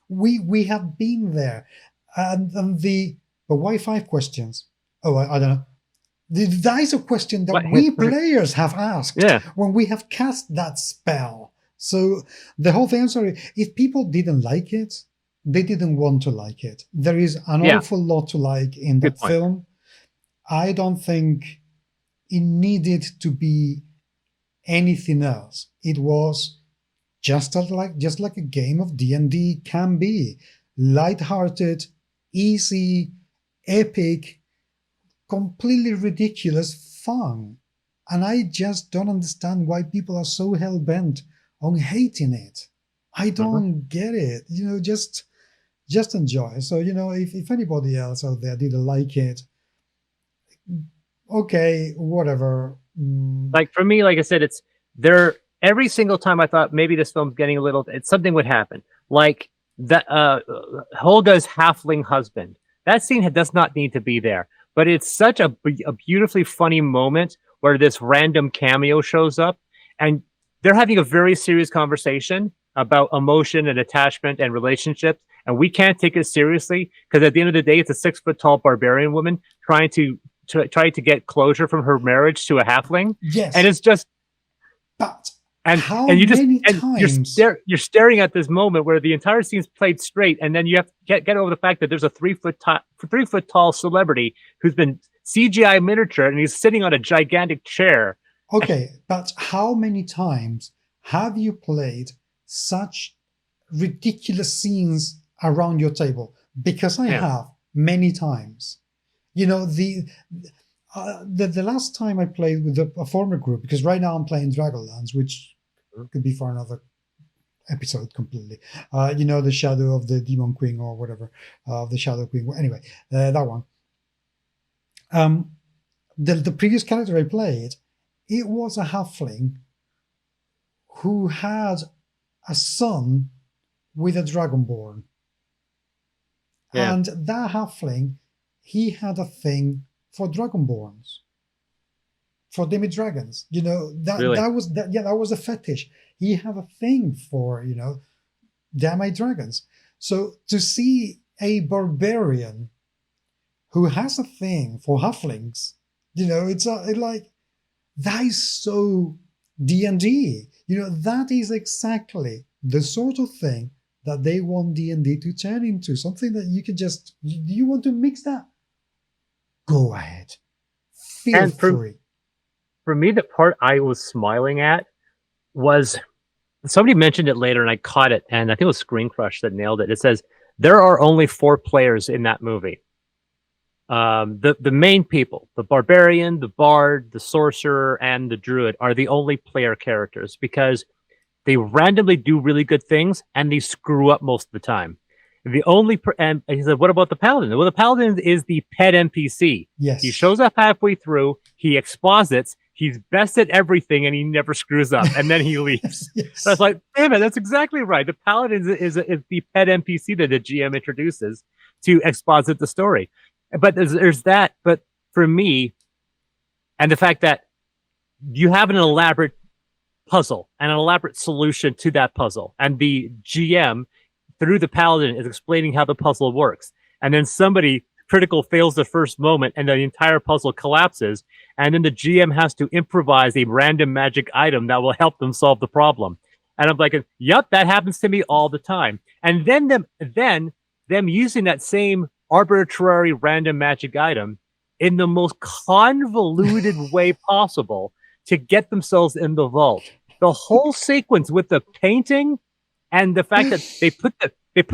We have been there. And but why 5 questions? Oh, I don't know. That is a question that we players have asked when we have cast that spell. So the whole thing, I'm sorry, if people didn't like it, they didn't want to like it. There is an awful lot to like in that film. I don't think it needed to be anything else. It was just like a game of D&D can be. Light-hearted, easy, epic, completely ridiculous fun. And I just don't understand why people are so hell-bent on hating it. I don't get it. Just enjoy. So, if anybody else out there didn't like it, okay, whatever. Like for me, like I said, it's there. Every single time I thought maybe this film's getting a little, something would happen. Like that Holga's halfling husband. That scene does not need to be there, but it's such a beautifully funny moment where this random cameo shows up, and they're having a very serious conversation about emotion and attachment and relationships, and we can't take it seriously because at the end of the day, it's a 6-foot-tall barbarian woman trying to get closure from her marriage to a halfling. Yes, and it's just. But you're staring at this moment where the entire scene's played straight, and then you have to get over the fact that there's a 3-foot tall celebrity who's been CGI miniature, and he's sitting on a gigantic chair. Okay, but how many times have you played such ridiculous scenes around your table? Because I have many times. The last time I played with a former group, because right now I'm playing Dragonlance, which could be for another episode completely. The Shadow of the Demon Queen or whatever, the Shadow Queen. Anyway, that one. The previous character I played, it was a halfling who had a son with a dragonborn. Yeah. And that halfling, he had a thing for dragonborns, for demi-dragons. That was a fetish. He had a thing for, demi-dragons. So to see a barbarian who has a thing for halflings, it's like, that is so D&D. That is exactly the sort of thing that they want D&D to turn into. Something that you can just, you want to mix that? Go ahead. Feel free. For me, the part I was smiling at was, somebody mentioned it later and I caught it, and I think it was Screen Crush that nailed it. It says, there are only 4 players in that movie. The main people, the barbarian, the bard, the sorcerer, and the druid are the only player characters because they randomly do really good things and they screw up most of the time. And he said, what about the paladin? Well, the paladin is the pet NPC. Yes. He shows up halfway through, he exposits, he's best at everything, and he never screws up, and then he leaves. Yes. So I was like, damn it, that's exactly right. The paladin is the pet NPC that the GM introduces to exposit the story. But there's that. But for me, and the fact that you have an elaborate puzzle and an elaborate solution to that puzzle, and the GM through the paladin is explaining how the puzzle works, and then somebody critical fails the first moment, and the entire puzzle collapses, and then the GM has to improvise a random magic item that will help them solve the problem. And I'm like, yep, that happens to me all the time. And then them using that same arbitrary random magic item in the most convoluted way possible to get themselves in the vault. The whole sequence with the painting and the fact that they put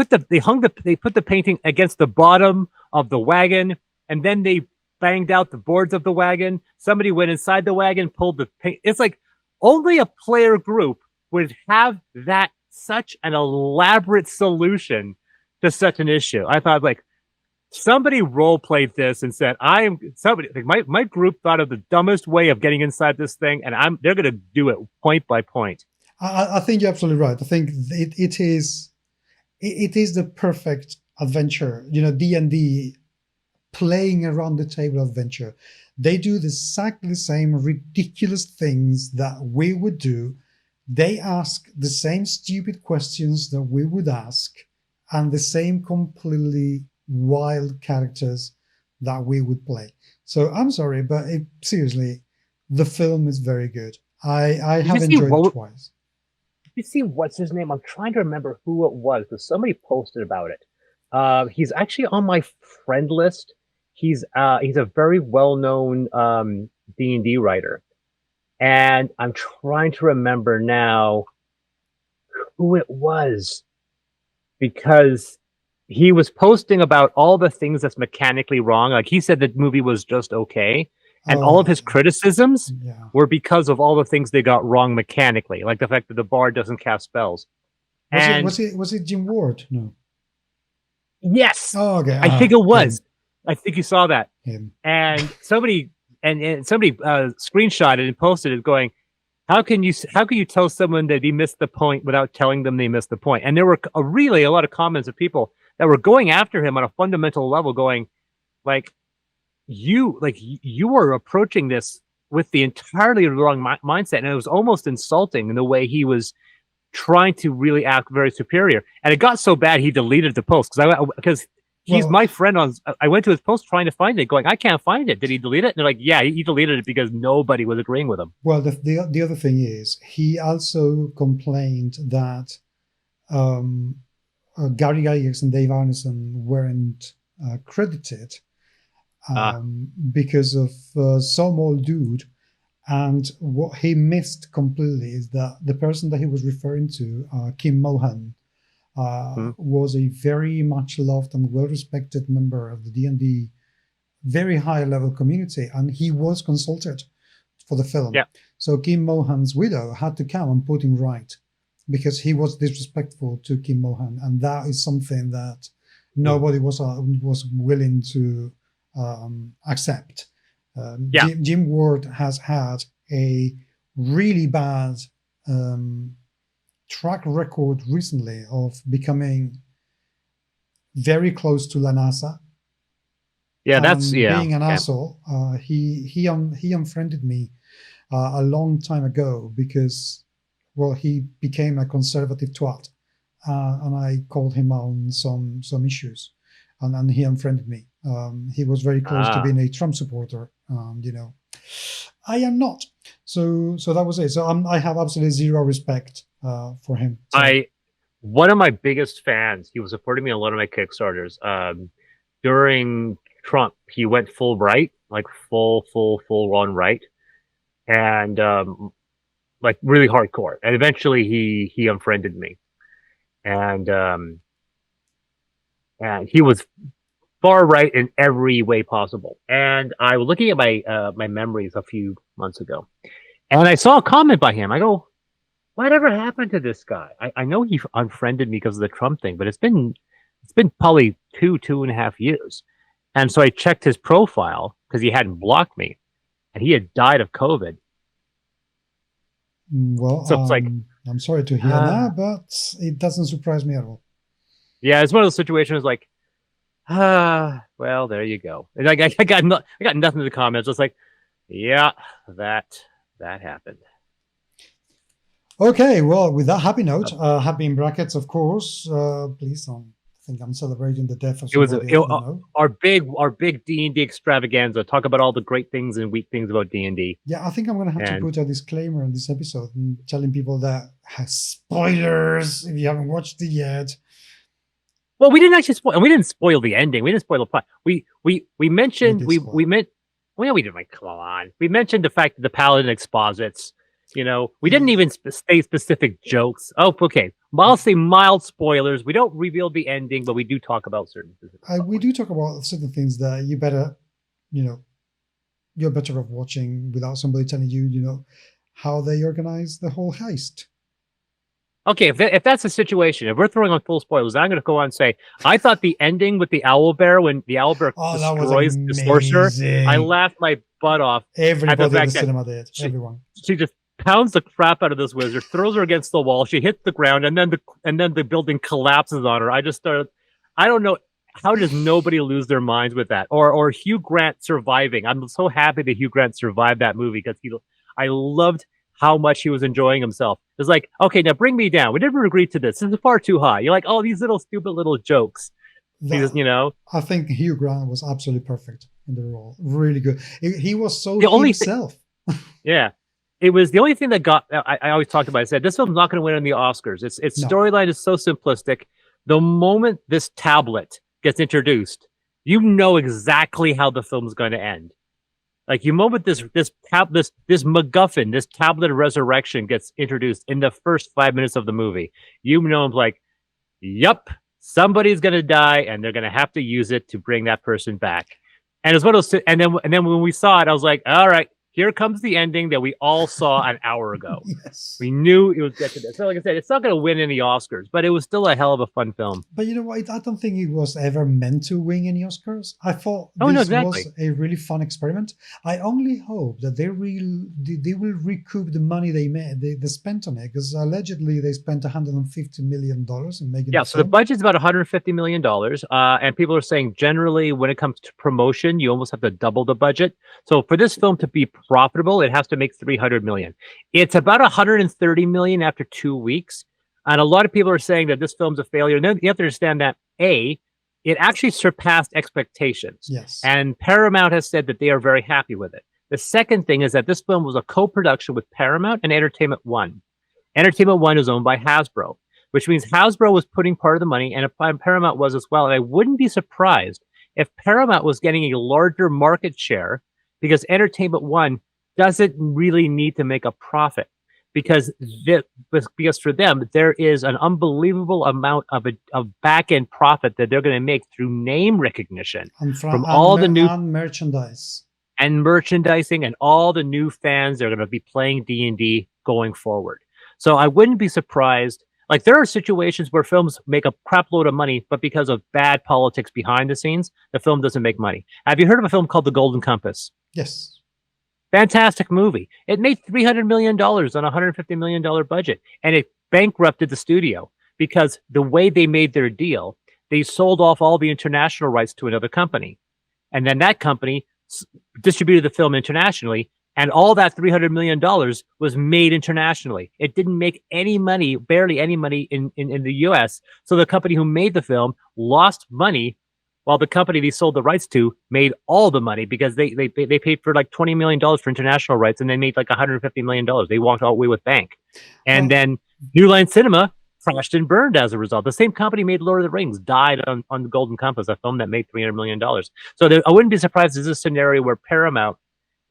the painting against the bottom of the wagon, and then they banged out the boards of the wagon. Somebody went inside the wagon, pulled the paint. It's like only a player group would have that such an elaborate solution to such an issue. I thought, like, somebody role played this and said, my group thought of the dumbest way of getting inside this thing, and they're going to do it point by point. I think you're absolutely right. I think it is the perfect adventure, D&D playing around the table adventure. They do exactly the same ridiculous things that we would do. They ask the same stupid questions that we would ask, and the same completely wild characters that we would play. So I'm sorry, but seriously, the film is very good. I have enjoyed it twice. You see, what's his name? I'm trying to remember who it was because somebody posted about it. He's actually on my friend list. He's a very well-known D&D writer, and I'm trying to remember now who it was because he was posting about all the things that's mechanically wrong. Like he said, the movie was just okay. And all of his criticisms were because of all the things they got wrong mechanically, like the fact that the bard doesn't cast spells. Was it Jim Ward? No. Yes. Oh, okay. I think it was. I think you saw that. Him. And somebody screenshotted and posted it, going, "How can you tell someone that he missed the point without telling them they missed the point?" And there were really a lot of comments of people that were going after him on a fundamental level, going, like, you were approaching this with the entirely wrong mindset, and it was almost insulting in the way he was trying to really act very superior. And it got so bad he deleted the post because he's my friend on. I went to his post trying to find it, going, I can't find it. Did he delete it? And they're like, yeah, he deleted it because nobody was agreeing with him. Well, the other thing is he also complained that Gary Gygax and Dave Arneson weren't credited. Because of some old dude, and what he missed completely is that the person that he was referring to, Kim Mohan, was a very much loved and well-respected member of the D&D very high-level community, and he was consulted for the film. Yeah. So Kim Mohan's widow had to come and put him right because he was disrespectful to Kim Mohan, and that is something that nobody was willing to accept. Jim Ward has had a really bad track record recently of becoming very close to Lanasa. Yeah, that's being an asshole. He unfriended me a long time ago because, well, he became a conservative twat, and I called him out on some issues, and he unfriended me. He was very close to being a Trump supporter. I am not. So that was it. So I have absolutely zero respect for him. So. One of my biggest fans. He was supporting me on a lot of my Kickstarters. During Trump, he went full right, like full on right, and like really hardcore. And eventually, he unfriended me, and he was far right in every way possible. And I was looking at my memories a few months ago, and I saw a comment by him. I go, whatever happened to this guy? I know he unfriended me because of the Trump thing, but it's been probably 2.5 years. And so I checked his profile because he hadn't blocked me, and he had died of COVID. Well, so it's like, I'm sorry to hear that, but it doesn't surprise me at all. Yeah, it's one of those situations like, well, there you go. And I got nothing in the comments. It's like, yeah, that happened. Okay, well, with that happy note, happy in brackets, of course. Please don't think I'm celebrating the death of somebody. Our big D&D extravaganza. Talk about all the great things and weak things about D&D. Yeah, I think I'm going to have to put a disclaimer in this episode and telling people that has spoilers if you haven't watched it yet. Well, we didn't actually spoil. We didn't spoil the ending. We didn't spoil the plot. We mentioned we meant. Well, we didn't. Like, come on. We mentioned the fact that the paladin exposits. We didn't even say specific jokes. Oh, okay. I'll say mild spoilers. We don't reveal the ending, but we do talk about certain things. We do talk about certain things that you better, you're better off watching without somebody telling you, how they organize the whole heist. Okay, if that's the situation, if we're throwing on full spoilers, I'm going to go on and say, I thought the ending with the owlbear, when the owlbear destroys the sorcerer, I laughed my butt off. Everybody in the cinema did. Everyone. She just pounds the crap out of this wizard, throws her against the wall. She hits the ground, and then the building collapses on her. I just started. I don't know, how does nobody lose their minds with that? Or Hugh Grant surviving. I'm so happy that Hugh Grant survived that movie because I loved how much he was enjoying himself. It's like, okay, now bring me down. We never agreed to this. This is far too high. You're like, oh, these little stupid little jokes. I think Hugh Grant was absolutely perfect in the role. Really good. He was so himself. Yeah. It was the only thing that got. I always talked about. I said this film's not going to win on the Oscars. Its storyline is so simplistic. The moment this tablet gets introduced, you know exactly how the film's going to end. Like the moment this MacGuffin, this tablet of resurrection gets introduced in the first 5 minutes of the movie, you know, like, yup, somebody's going to die, and they're going to have to use it to bring that person back. And it's one of those. And then when we saw it, I was like, all right. Here comes the ending that we all saw an hour ago. Yes. We knew it was get to this. So like I said, it's not going to win any Oscars, but it was still a hell of a fun film. But you know what? I don't think it was ever meant to win any Oscars. I thought this was a really fun experiment. I only hope that they will recoup the money they spent on it, because allegedly they spent $150 million in making. Yeah, so the budget's about $150 million, and people are saying generally when it comes to promotion, you almost have to double the budget. So for this film to be profitable, it has to make $300 million. It's about $130 million after 2 weeks, and a lot of people are saying that this film's a failure. And then you have to understand that it actually surpassed expectations. Yes, and Paramount has said that they are very happy with it. The second thing is that this film was a co-production with Paramount and Entertainment One. Entertainment One is owned by Hasbro, which means Hasbro was putting part of the money, and Paramount was as well. And I wouldn't be surprised if Paramount was getting a larger market share, because Entertainment One doesn't really need to make a profit, because for them there is an unbelievable amount of back-end profit that they're going to make through name recognition from all the new merchandise and merchandising and all the new fans that are going to be playing D&D going forward. So I wouldn't be surprised. Like, there are situations where films make a crap load of money, but because of bad politics behind the scenes, the film doesn't make money. Have you heard of a film called The Golden Compass? Yes. Fantastic movie. It made $300 million on a $150 million budget, and it bankrupted the studio because the way they made their deal, they sold off all the international rights to another company. And then that company distributed the film internationally, and all that $300 million was made internationally. It didn't make any money, barely any money in the US. So the company who made the film lost money, while the company they sold the rights to made all the money, because they paid for like $20 million for international rights, and they made like $150 million. They walked all the way with bank. And then New Line Cinema crashed and burned as a result. The same company made Lord of the Rings, died on The Golden Compass, a film that made $300 million. So I wouldn't be surprised if this is a scenario where Paramount,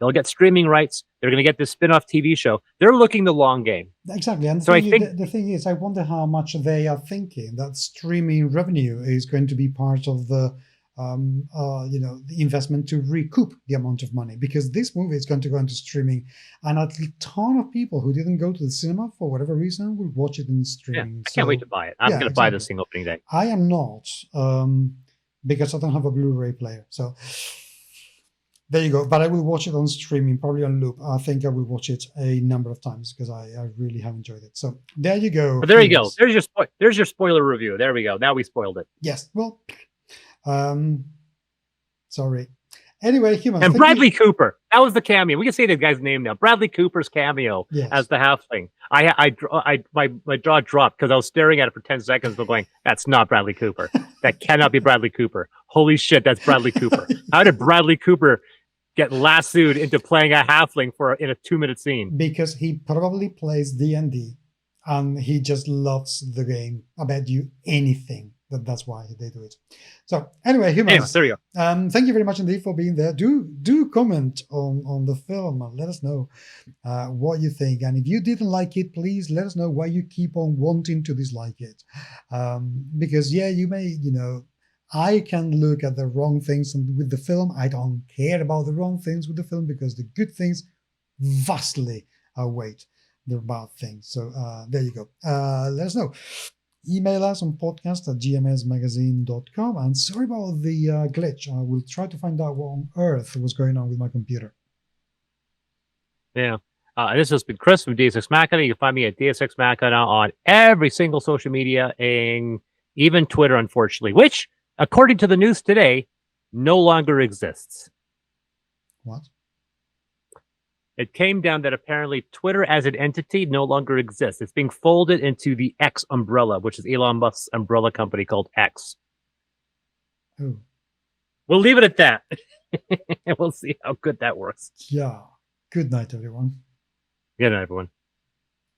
they'll get streaming rights. They're going to get this spin-off TV show. They're looking the long game. Exactly. And so I think the thing is, I wonder how much they are thinking that streaming revenue is going to be part of the, the investment to recoup the amount of money, because this movie is going to go into streaming, and a ton of people who didn't go to the cinema for whatever reason will watch it in streaming. Yeah, I can't wait to buy it. I'm going to buy this thing opening day. I am not, because I don't have a Blu-ray player. So there you go. But I will watch it on streaming, probably on loop. I think I will watch it a number of times because I really have enjoyed it. So there you go. But there you go. There's your spoiler review. There we go. Now we spoiled it. Yes. Well, sorry. Anyway, humans. And Bradley Cooper. That was the cameo. We can say the guy's name now. Bradley Cooper's cameo as the halfling. My jaw dropped because I was staring at it for 10 seconds, but going, that's not Bradley Cooper. That cannot be Bradley Cooper. Holy shit, that's Bradley Cooper. How did Bradley Cooper get lassoed into playing a halfling in a 2-minute scene? Because he probably plays D&D and he just loves the game. I bet you anything that's why they do it. So anyway, humans. There you go. Thank you very much indeed for being there. Do comment on the film and let us know what you think. And if you didn't like it, please let us know why you keep on wanting to dislike it. Because you may, I can look at the wrong things with the film. I don't care about the wrong things with the film because the good things vastly outweigh the bad things. So there you go. Let us know. Email us on podcast@gmsmagazine.com. And sorry about the glitch. I will try to find out what on earth was going on with my computer. Yeah. This has been Chris from Deus Ex Machina. You can find me at Deus Ex Machina on every single social media, and even Twitter, unfortunately, which, according to the news today, no longer exists. What? It came down that apparently Twitter as an entity no longer exists. It's being folded into the X umbrella, which is Elon Musk's umbrella company called X. Oh. We'll leave it at that. And we'll see how good that works. Yeah. Good night, everyone. Good night, everyone.